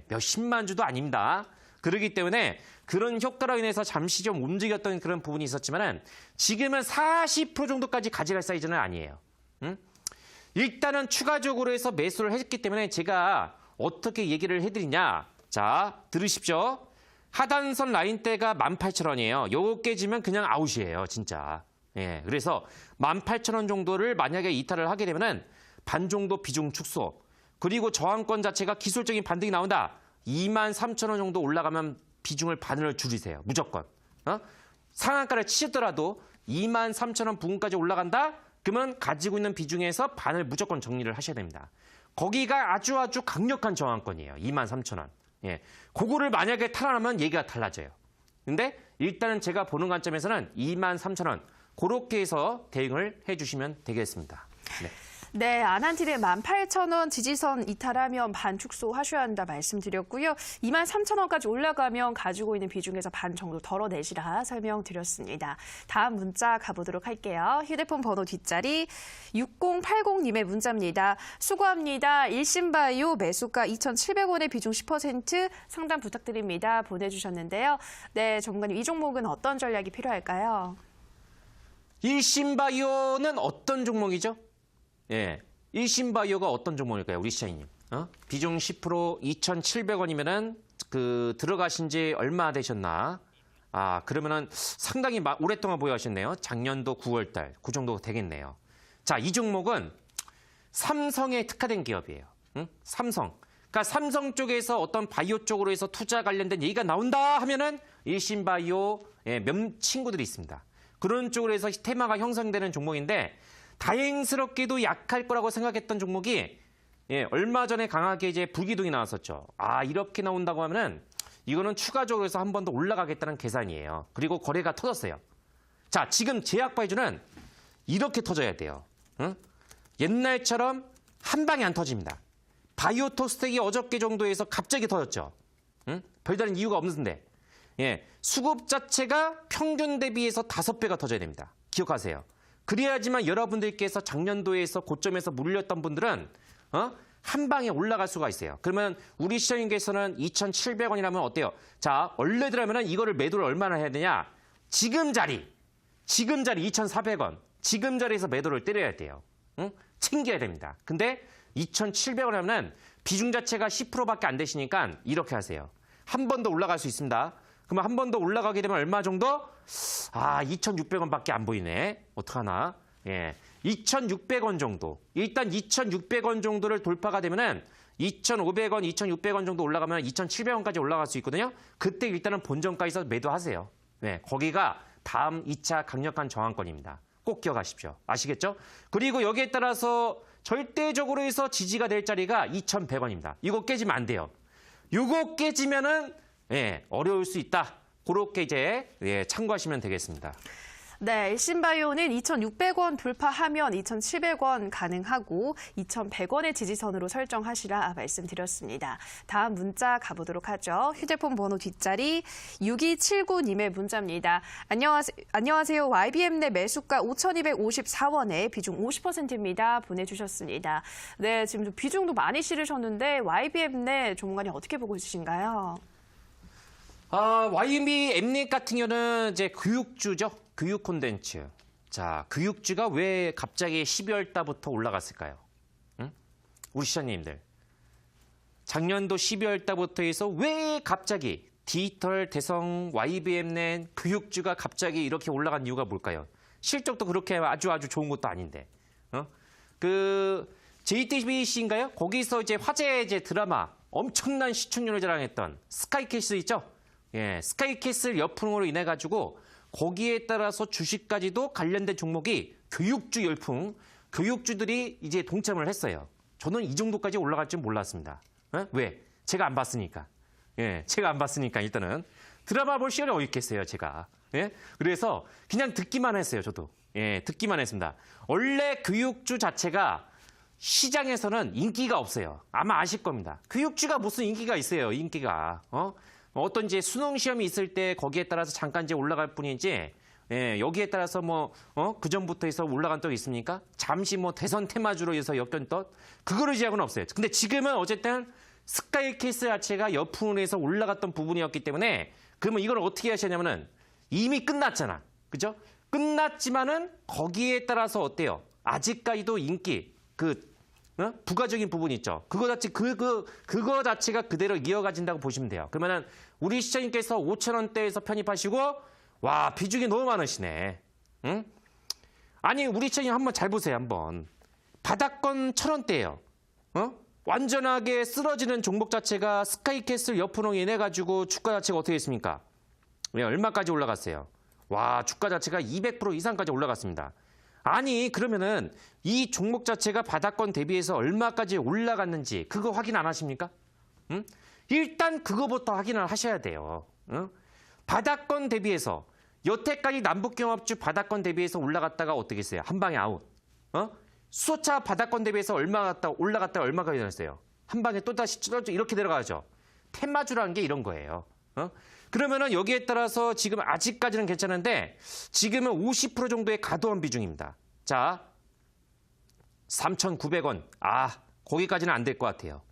몇십만 주도 아닙니다. 그렇기 때문에 그런 효과로 인해서 잠시 좀 움직였던 그런 부분이 있었지만은 지금은 40% 정도까지 가져갈 사이즈는 아니에요. 일단은 추가적으로 해서 매수를 했기 때문에 제가 어떻게 얘기를 해드리냐. 자, 들으십시오. 하단선 라인대가 18,000원이에요. 요거 깨지면 그냥 아웃이에요, 진짜. 그래서 18,000원 정도를 만약에 이탈을 하게 되면은 반 정도 비중 축소. 그리고 저항권 자체가 기술적인 반등이 나온다. 23,000원 정도 올라가면 비중을 반을 줄이세요. 무조건. 상한가를 치셨더라도 23,000원 부근까지 올라간다? 그러면 가지고 있는 비중에서 반을 무조건 정리를 하셔야 됩니다. 거기가 아주 강력한 저항권이에요. 23,000원. 그거를 만약에 탈환하면 얘기가 달라져요. 근데 일단은 제가 보는 관점에서는 23,000원. 그렇게 해서 대응을 해주시면 되겠습니다. 네, 아난티는 18,000원 지지선 이탈하면 반 축소하셔야 한다 말씀드렸고요. 23,000원까지 올라가면 가지고 있는 비중에서 반 정도 덜어내시라 설명드렸습니다. 다음 문자 가보도록 할게요. 휴대폰 번호 뒷자리 6080님의 문자입니다. 수고합니다. 일신바이오 매수가 2,700원의 비중 10% 상담 부탁드립니다. 보내주셨는데요. 네, 전문가님, 이 종목은 어떤 전략이 필요할까요? 일신바이오는 어떤 종목이죠? 일신바이오가 어떤 종목일까요? 우리 시장님. 비중 10% 2,700원이면은 들어가신 지 얼마 되셨나? 그러면은 상당히 오랫동안 보유하셨네요. 작년도 9월 달. 그 정도 되겠네요. 자, 이 종목은 삼성에 특화된 기업이에요. 삼성. 그러니까 삼성 쪽에서 어떤 바이오 쪽으로 해서 투자 관련된 얘기가 나온다 하면은 일신바이오 몇 친구들이 있습니다. 그런 쪽으로 해서 테마가 형성되는 종목인데 다행스럽게도 약할 거라고 생각했던 종목이 얼마 전에 강하게 이제 불기둥이 나왔었죠. 이렇게 나온다고 하면은 이거는 추가적으로 해서 한 번 더 올라가겠다는 계산이에요. 그리고 거래가 터졌어요. 자, 지금 제약바이오는 이렇게 터져야 돼요. 옛날처럼 한 방에 안 터집니다. 바이오토스텍이 어저께 정도에서 갑자기 터졌죠. 별다른 이유가 없는데. 수급 자체가 평균 대비해서 5배가 터져야 됩니다. 기억하세요. 그래야지만 여러분들께서 작년도에서 고점에서 물렸던 분들은 한 방에 올라갈 수가 있어요. 그러면 우리 시장님께서는 2,700원이라면 어때요? 자, 원래대로면 이거를 매도를 얼마나 해야 되냐? 지금 자리 2,400원. 지금 자리에서 매도를 때려야 돼요. 챙겨야 됩니다. 근데 2,700원 하면 비중 자체가 10%밖에 안 되시니까 이렇게 하세요. 한 번 더 올라갈 수 있습니다. 그러면 한 번 더 올라가게 되면 얼마 정도? 2,600원밖에 안 보이네. 어떡하나? 2,600원 정도. 일단 2,600원 정도를 돌파가 되면은 2,500원, 2,600원 정도 올라가면 2,700원까지 올라갈 수 있거든요. 그때 일단은 본전가에서 매도하세요. 네, 거기가 다음 2차 강력한 저항권입니다. 꼭 기억하십시오. 아시겠죠? 그리고 여기에 따라서 절대적으로 해서 지지가 될 자리가 2,100원입니다. 이거 깨지면 안 돼요. 이거 깨지면은 어려울 수 있다. 그렇게 이제 참고하시면 되겠습니다. 네, 일신바이오는 2,600원 돌파하면 2,700원 가능하고 2,100원의 지지선으로 설정하시라 말씀드렸습니다. 다음 문자 가보도록 하죠. 휴대폰 번호 뒷자리 6279님의 문자입니다. 안녕하세요. YBM 내 매수가 5,254원에 비중 50%입니다. 보내주셨습니다. 네, 지금 비중도 많이 실으셨는데 YBM 내 전문가님 어떻게 보고 있으신가요? YBM 같은 경우는 이제 교육주죠. 교육 콘텐츠. 자, 교육주가 왜 갑자기 12월 달부터 올라갔을까요? 응? 우리 시청자님들. 작년도 12월 달부터 해서 왜 갑자기 디지털 대성 YBM 낸 교육주가 갑자기 이렇게 올라간 이유가 뭘까요? 실적도 그렇게 아주 좋은 것도 아닌데. JTBC인가요? 거기서 이제 화제 드라마 엄청난 시청률을 자랑했던 스카이캐슬 있죠? 스카이캐슬 열풍으로 인해 가지고 거기에 따라서 주식까지도 관련된 종목이 교육주 열풍, 교육주들이 이제 동참을 했어요. 저는 이 정도까지 올라갈 줄 몰랐습니다. 왜? 제가 안 봤으니까. 제가 안 봤으니까 일단은 드라마 볼 시간이 어디 있겠어요, 제가. 그래서 그냥 듣기만 했어요, 저도. 듣기만 했습니다. 원래 교육주 자체가 시장에서는 인기가 없어요. 아마 아실 겁니다. 교육주가 무슨 인기가 있어요, 인기가. 어떤 이제 수능 시험이 있을 때 거기에 따라서 잠깐 이제 올라갈 뿐이지, 여기에 따라서 그 전부터 해서 올라간 떡이 있습니까? 잠시 대선 테마주로 해서 엮였던 떡? 그거를 제약은 없어요. 근데 지금은 어쨌든 스카이캐슬 자체가 여풍으로 해서 올라갔던 부분이었기 때문에, 그러면 이걸 어떻게 하시냐면은 이미 끝났잖아. 그죠? 끝났지만은 거기에 따라서 어때요? 아직까지도 인기, 부가적인 부분이 있죠. 그거 자체가 그대로 이어가진다고 보시면 돼요. 그러면은 우리 시청님께서 5,000원대에서 편입하시고, 와, 비중이 너무 많으시네. 응? 아니, 우리 시청님 한번 잘 보세요, 한번. 바닥권 1,000원대예요. 완전하게 쓰러지는 종목 자체가 스카이캐슬 여프로 인해 가지고 주가 자체가 어떻게 됐습니까? 얼마까지 올라갔어요? 와, 주가 자체가 200% 이상까지 올라갔습니다. 아니, 그러면은 이 종목 자체가 바닥권 대비해서 얼마까지 올라갔는지 그거 확인 안 하십니까? 응? 일단 그거부터 확인을 하셔야 돼요. 응? 바닥권 대비해서 여태까지 남북경합주 바닥권 대비해서 올라갔다가 어떻게 했어요? 한 방에 아웃. 수소차 바닥권 대비해서 올라갔다가 얼마까지 됐어요? 한 방에 또다시 이렇게 내려가죠. 테마주라는 게 이런 거예요. 그러면은 여기에 따라서 지금 아직까지는 괜찮은데 지금은 50% 정도의 과도한 비중입니다. 자, 3,900원. 거기까지는 안 될 것 같아요.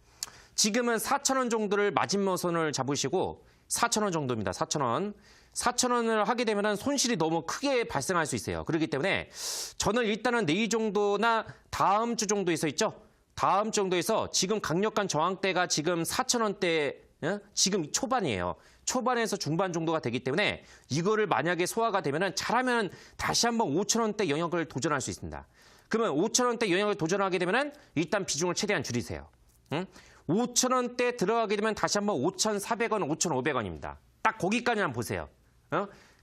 지금은 4,000원 정도를 마지노선을 잡으시고 4,000원 정도입니다. 4,000원. 4,000원을 하게 되면 손실이 너무 크게 발생할 수 있어요. 그렇기 때문에 저는 일단은 내일 정도나 다음 주 정도에서 있죠. 다음 주 정도에서 지금 강력한 저항대가 지금 4,000원대 지금 초반이에요. 초반에서 중반 정도가 되기 때문에 이거를 만약에 소화가 되면은 잘하면 다시 한번 5,000원대 영역을 도전할 수 있습니다. 그러면 5,000원대 영역을 도전하게 되면은 일단 비중을 최대한 줄이세요. 5,000원대 들어가게 되면 다시 한번 5,400원, 5,500원입니다. 딱 거기까지만 보세요.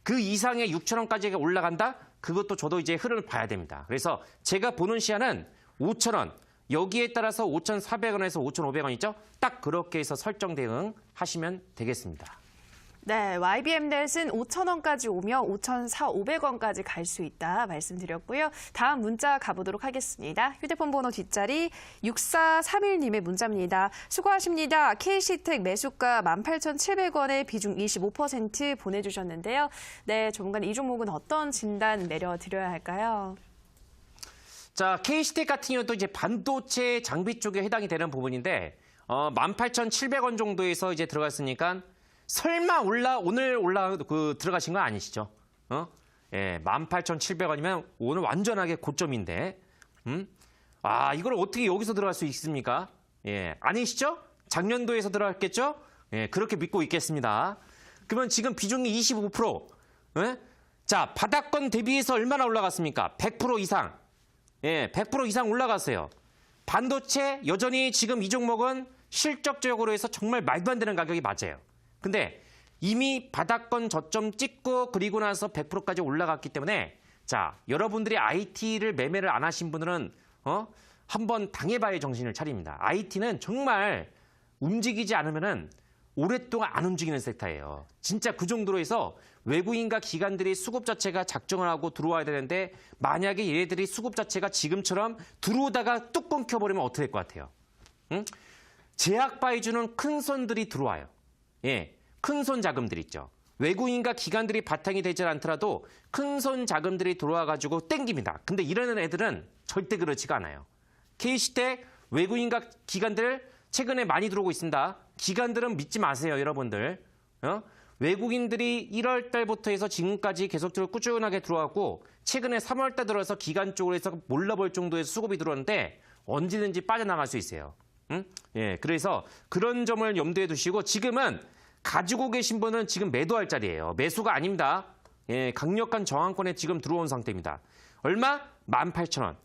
그 이상의 6,000원까지 올라간다? 그것도 저도 이제 흐름을 봐야 됩니다. 그래서 제가 보는 시야는 5,000원, 여기에 따라서 5,400원에서 5,500원 있죠? 딱 그렇게 해서 설정 대응 하시면 되겠습니다. 네, YBM넷은 5,000원까지 오면 5,400원까지 갈 수 있다 말씀드렸고요. 다음 문자 가보도록 하겠습니다. 휴대폰 번호 뒷자리 6431님의 문자입니다. 수고하십니다. KC텍 매수가 18,700원에 비중 25% 보내주셨는데요. 네, 전문가님 이 종목은 어떤 진단 내려드려야 할까요? 자, KC텍 같은 경우도 이제 반도체 장비 쪽에 해당이 되는 부분인데 18,700원 정도에서 이제 들어갔으니까 설마 오늘 들어가신 거 아니시죠? 18,700원이면 오늘 완전하게 고점인데. 이걸 어떻게 여기서 들어갈 수 있습니까? 아니시죠? 작년도에서 들어갔겠죠? 그렇게 믿고 있겠습니다. 그러면 지금 비중이 25%. 자, 바닥권 대비해서 얼마나 올라갔습니까? 100% 이상. 100% 이상 올라갔어요. 반도체 여전히 지금 이 종목은 실적적으로 해서 정말 말도 안 되는 가격이 맞아요. 근데 이미 바닥권 저점 찍고 그리고 나서 100%까지 올라갔기 때문에 자, 여러분들이 IT를 매매를 안 하신 분들은 한번 당해봐야 정신을 차립니다. IT는 정말 움직이지 않으면은 오랫동안 안 움직이는 섹터예요. 진짜 그 정도로 해서 외국인과 기관들이 수급 자체가 작정을 하고 들어와야 되는데 만약에 얘네들이 수급 자체가 지금처럼 들어오다가 뚜껑 켜버리면 어떻게 될 것 같아요? 응? 제약바이주는 큰 손들이 들어와요. 예, 큰 손 자금들 있죠. 외국인과 기관들이 바탕이 되지 않더라도 큰 손 자금들이 들어와가지고 땡깁니다. 근데 이러는 애들은 절대 그렇지가 않아요. K시텍 외국인과 기관들 최근에 많이 들어오고 있습니다. 기관들은 믿지 마세요, 여러분들. 외국인들이 1월 달부터 해서 지금까지 계속적으로 꾸준하게 들어왔고 최근에 3월 달 들어서 기관 쪽으로 해서 몰라볼 정도의 수급이 들어왔는데 언제든지 빠져나갈 수 있어요. 응? 예, 그래서 그런 점을 염두에 두시고 지금은 가지고 계신 분은 지금 매도할 자리예요. 매수가 아닙니다. 예, 강력한 저항권에 지금 들어온 상태입니다. 얼마? 18,000원.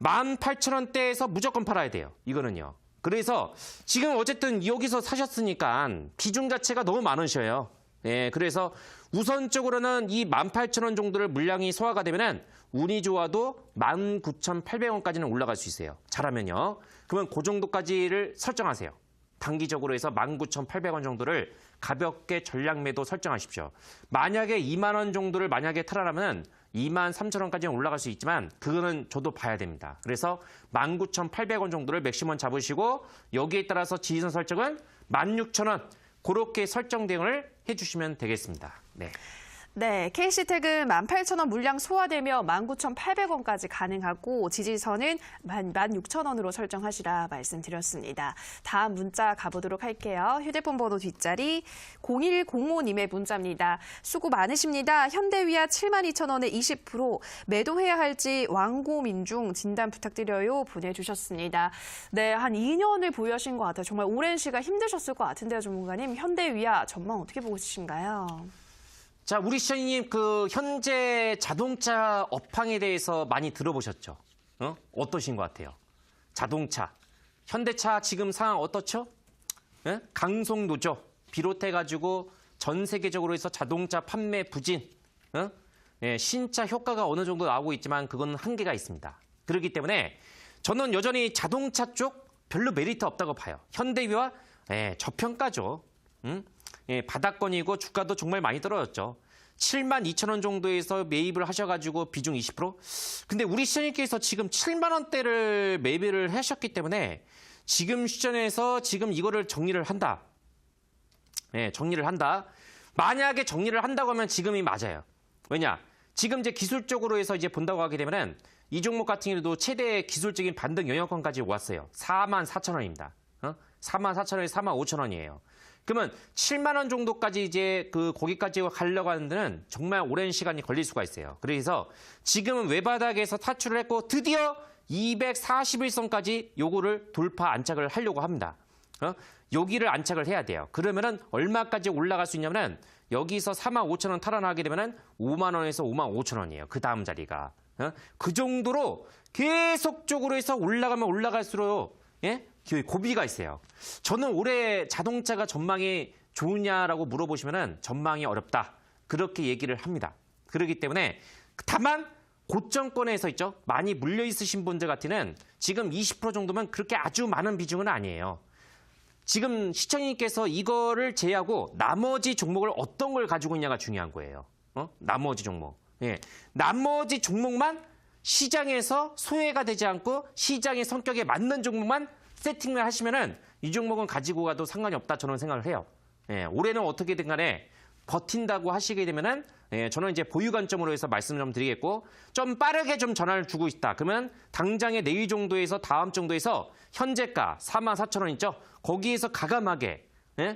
18,000원대에서 무조건 팔아야 돼요. 이거는요. 그래서 지금 어쨌든 여기서 사셨으니까 비중 자체가 너무 많으셔요. 예, 그래서 우선적으로는 이 18,000원 정도를 물량이 소화가 되면은 운이 좋아도 19,800원까지는 올라갈 수 있어요. 잘하면요. 그러면 그 정도까지를 설정하세요. 단기적으로 해서 19,800원 정도를 가볍게 전략 매도 설정하십시오. 만약에 2만 원 정도를 만약에 탈환하면 23,000원까지는 올라갈 수 있지만 그거는 저도 봐야 됩니다. 그래서 19,800원 정도를 맥시멈 잡으시고 여기에 따라서 지지선 설정은 16,000원 그렇게 설정 대응을 해주시면 되겠습니다. 네. 네, K시텍은 18,000원 물량 소화되며 19,800원까지 가능하고 지지선은 16,000원으로 설정하시라 말씀드렸습니다. 다음 문자 가보도록 할게요. 휴대폰 번호 뒷자리 0105님의 문자입니다. 수고 많으십니다. 현대위아 72,000원에 20% 매도해야 할지 왕고민중 진단 부탁드려요 보내주셨습니다. 네, 한 2년을 보유하신 것 같아요. 정말 오랜 시간 힘드셨을 것 같은데요, 전문가님. 현대위아 전망 어떻게 보고 계신가요? 자, 우리 시장님 그 현재 자동차 업황에 대해서 많이 들어보셨죠? 어떠신 것 같아요? 자동차, 현대차 지금 상황 어떻죠? 강속노조 비롯해가지고 전 세계적으로 해서 자동차 판매 부진, 신차 효과가 어느 정도 나오고 있지만 그건 한계가 있습니다. 그렇기 때문에 저는 여전히 자동차 쪽 별로 메리트 없다고 봐요. 현대위와 저평가죠. 바닥권이고 주가도 정말 많이 떨어졌죠. 72,000원 정도에서 매입을 하셔가지고 비중 20%? 근데 우리 시장님께서 지금 7만 원대를 매입을 하셨기 때문에 지금 시점에서 지금 이거를 정리를 한다. 정리를 한다. 만약에 정리를 한다고 하면 지금이 맞아요. 왜냐? 지금 이제 기술적으로 해서 이제 본다고 하게 되면은 이 종목 같은 경우도 최대 기술적인 반등 영역권까지 왔어요. 44,000원입니다. 44,000원에서 45,000원이에요. 그러면 7만 원 정도까지 이제 거기까지 가려고 하는 데는 정말 오랜 시간이 걸릴 수가 있어요. 그래서 지금은 외바닥에서 탈출을 했고 드디어 241선까지 요거를 돌파 안착을 하려고 합니다. 여기를 안착을 해야 돼요. 그러면은 얼마까지 올라갈 수 있냐면은 여기서 45,000원 탈환하게 되면은 5만 원에서 55,000원이에요. 그 다음 자리가. 그 정도로 계속적으로 해서 올라가면 올라갈수록 고비가 있어요. 저는 올해 자동차가 전망이 좋으냐라고 물어보시면은 전망이 어렵다. 그렇게 얘기를 합니다. 그렇기 때문에 다만 고점권에서 있죠. 많이 물려 있으신 분들 같으면 지금 20% 정도면 그렇게 아주 많은 비중은 아니에요. 지금 시청자님께서 이거를 제외하고 나머지 종목을 어떤 걸 가지고 있냐가 중요한 거예요. 나머지 종목. 나머지 종목만 시장에서 소외가 되지 않고 시장의 성격에 맞는 종목만 세팅을 하시면은 이 종목은 가지고 가도 상관이 없다 저는 생각을 해요. 올해는 어떻게든 간에 버틴다고 하시게 되면은 저는 이제 보유 관점으로 해서 말씀을 좀 드리겠고 좀 빠르게 좀 전환을 주고 있다. 그러면 당장에 내일 정도에서 다음 정도에서 현재가 44,000원 있죠. 거기에서 가감하게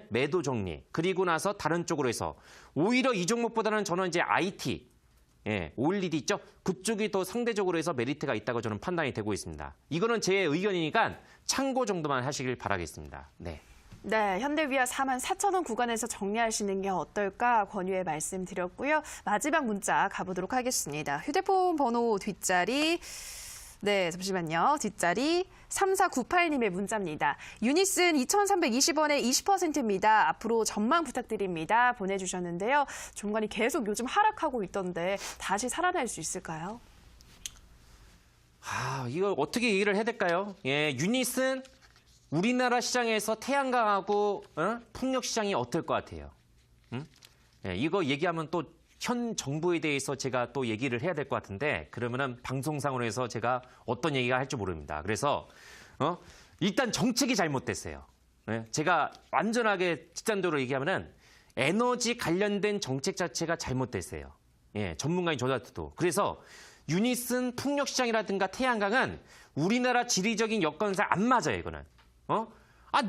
매도 정리 그리고 나서 다른 쪽으로 해서 오히려 이 종목보다는 저는 이제 IT OLED 있죠? 그쪽이 더 상대적으로 해서 메리트가 있다고 저는 판단이 되고 있습니다. 이거는 제 의견이니까 참고 정도만 하시길 바라겠습니다. 네. 네, 현대위아 44,000원 구간에서 정리하시는 게 어떨까 권유의 말씀드렸고요. 마지막 문자 가보도록 하겠습니다. 휴대폰 번호 뒷자리 네, 잠시만요. 뒷자리 3498님의 문자입니다. 유니슨 2,320원에 20%입니다. 앞으로 전망 부탁드립니다. 보내주셨는데요. 종관이 계속 요즘 하락하고 있던데 다시 살아날 수 있을까요? 이걸 어떻게 얘기를 해야 될까요? 예, 유닛은 우리나라 시장에서 태양광하고 풍력 시장이 어떨 것 같아요? 예, 이거 얘기하면 또 현 정부에 대해서 제가 또 얘기를 해야 될 것 같은데 그러면은 방송상으로 해서 제가 어떤 얘기가 할지 모릅니다. 그래서 일단 정책이 잘못됐어요. 예, 제가 완전하게 직단적으로 얘기하면은 에너지 관련된 정책 자체가 잘못됐어요. 예, 전문가인 저자도. 그래서 유닛은 풍력 시장이라든가 태양광은 우리나라 지리적인 여건상 안 맞아요, 이거는.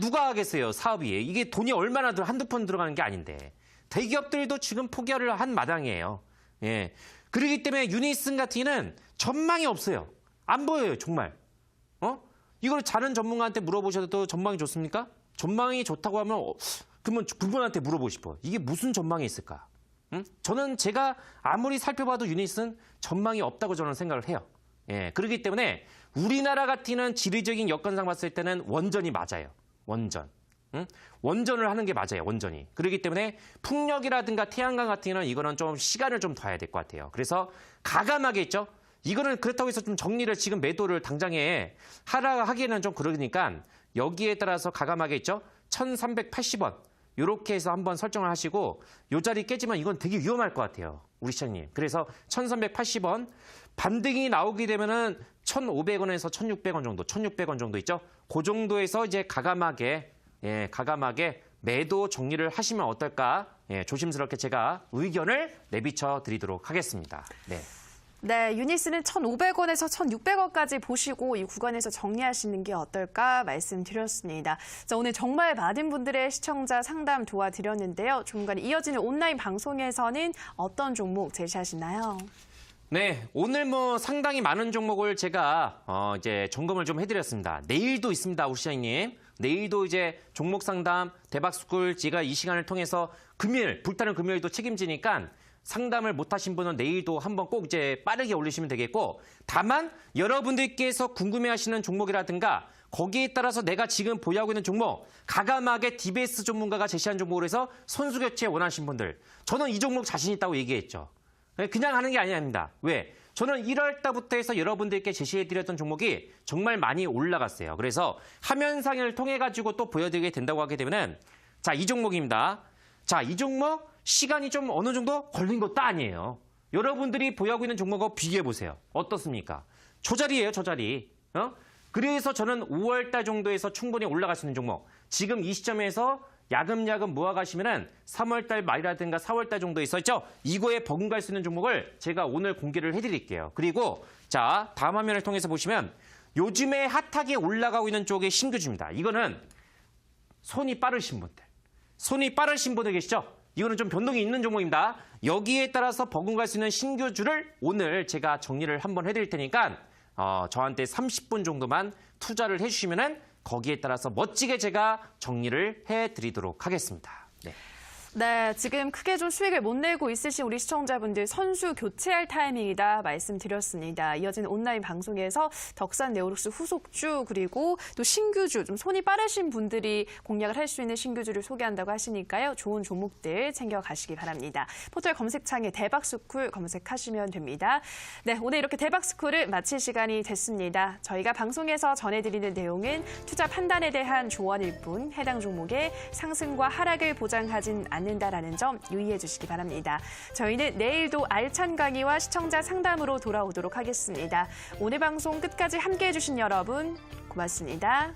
누가 하겠어요, 사업이. 이게 돈이 얼마나 한두 푼 들어가는 게 아닌데. 대기업들도 지금 포기를 한 마당이에요. 예. 그렇기 때문에 유닛은 같은 경우는 전망이 없어요. 안 보여요, 정말. 이걸 자는 전문가한테 물어보셔도 전망이 좋습니까? 전망이 좋다고 하면, 그러면 그분한테 물어보고 싶어. 이게 무슨 전망이 있을까? 저는 제가 아무리 살펴봐도 유닛은 전망이 없다고 저는 생각을 해요. 예. 그렇기 때문에 우리나라 같은 지리적인 여건상 봤을 때는 원전이 맞아요. 원전. 원전을 하는 게 맞아요, 원전이. 그렇기 때문에 풍력이라든가 태양광 같은 경우는 이거는 좀 시간을 좀 둬야 될 것 같아요. 그래서 가감하게 있죠. 이거는 그렇다고 해서 좀 정리를 지금 매도를 당장에 하기에는 좀 그러니까 여기에 따라서 가감하게 있죠. 1,380원. 이렇게 해서 한번 설정을 하시고 이 자리 깨지면 이건 되게 위험할 것 같아요, 우리 시장님. 그래서 1,380원. 반등이 나오게 되면은 1,500원에서 1,600원 정도, 1,600원 정도 있죠. 그 정도에서 이제 가감하게 매도 정리를 하시면 어떨까? 예, 조심스럽게 제가 의견을 내비쳐 드리도록 하겠습니다. 네. 네, 유니스는 1,500원에서 1,600원까지 보시고 이 구간에서 정리하시는 게 어떨까 말씀드렸습니다. 자, 오늘 정말 많은 분들의 시청자 상담 도와드렸는데요. 조만간 이어지는 온라인 방송에서는 어떤 종목 제시하시나요? 네, 오늘 상당히 많은 종목을 제가 이제 점검을 좀 해드렸습니다. 내일도 있습니다, 우리 시장님. 내일도 이제 종목 상담 대박스쿨 제가 이 시간을 통해서 금요일, 불타는 금요일도 책임지니까 상담을 못하신 분은 내일도 한번 꼭 이제 빠르게 올리시면 되겠고, 다만 여러분들께서 궁금해하시는 종목이라든가 거기에 따라서 내가 지금 보유하고 있는 종목, 가감하게 DBS 전문가가 제시한 종목으로 해서 선수 교체 원하시는 분들, 저는 이 종목 자신 있다고 얘기했죠. 그냥 하는 게 아닙니다. 왜? 저는 1월 달부터 해서 여러분들께 제시해드렸던 종목이 정말 많이 올라갔어요. 그래서 화면상을 통해가지고 또 보여드리게 된다고 하게 되면은, 자, 이 종목입니다. 자, 이 종목 시간이 좀 어느 정도 걸린 것도 아니에요. 여러분들이 보유하고 있는 종목하고 비교해보세요. 어떻습니까? 저자리예요, 저자리. 그래서 저는 5월 달 정도에서 충분히 올라갈 수 있는 종목. 지금 이 시점에서 야금야금 모아가시면은 3월 달 말이라든가 4월 달 정도에 있었죠? 이거에 버금갈 수 있는 종목을 제가 오늘 공개를 해드릴게요. 그리고 자, 다음 화면을 통해서 보시면 요즘에 핫하게 올라가고 있는 쪽의 신규주입니다. 이거는 손이 빠르신 분들. 손이 빠르신 분들 계시죠? 이거는 좀 변동이 있는 종목입니다. 여기에 따라서 버금갈 수 있는 신규주를 오늘 제가 정리를 한번 해드릴 테니까 저한테 30분 정도만 투자를 해주시면은 거기에 따라서 멋지게 제가 정리를 해드리도록 하겠습니다. 네. 네, 지금 크게 좀 수익을 못 내고 있으신 우리 시청자분들 선수 교체할 타이밍이다 말씀드렸습니다. 이어지는 온라인 방송에서 덕산 네오룩스 후속주 그리고 또 신규주 좀 손이 빠르신 분들이 공략을 할 수 있는 신규주를 소개한다고 하시니까요. 좋은 종목들 챙겨가시기 바랍니다. 포털 검색창에 대박스쿨 검색하시면 됩니다. 네, 오늘 이렇게 대박스쿨을 마칠 시간이 됐습니다. 저희가 방송에서 전해드리는 내용은 투자 판단에 대한 조언일 뿐 해당 종목의 상승과 하락을 보장하진 않는다라는 점 유의해 주시기 바랍니다. 저희는 내일도 알찬 강의와 시청자 상담으로 돌아오도록 하겠습니다. 오늘 방송 끝까지 함께해 주신 여러분 고맙습니다.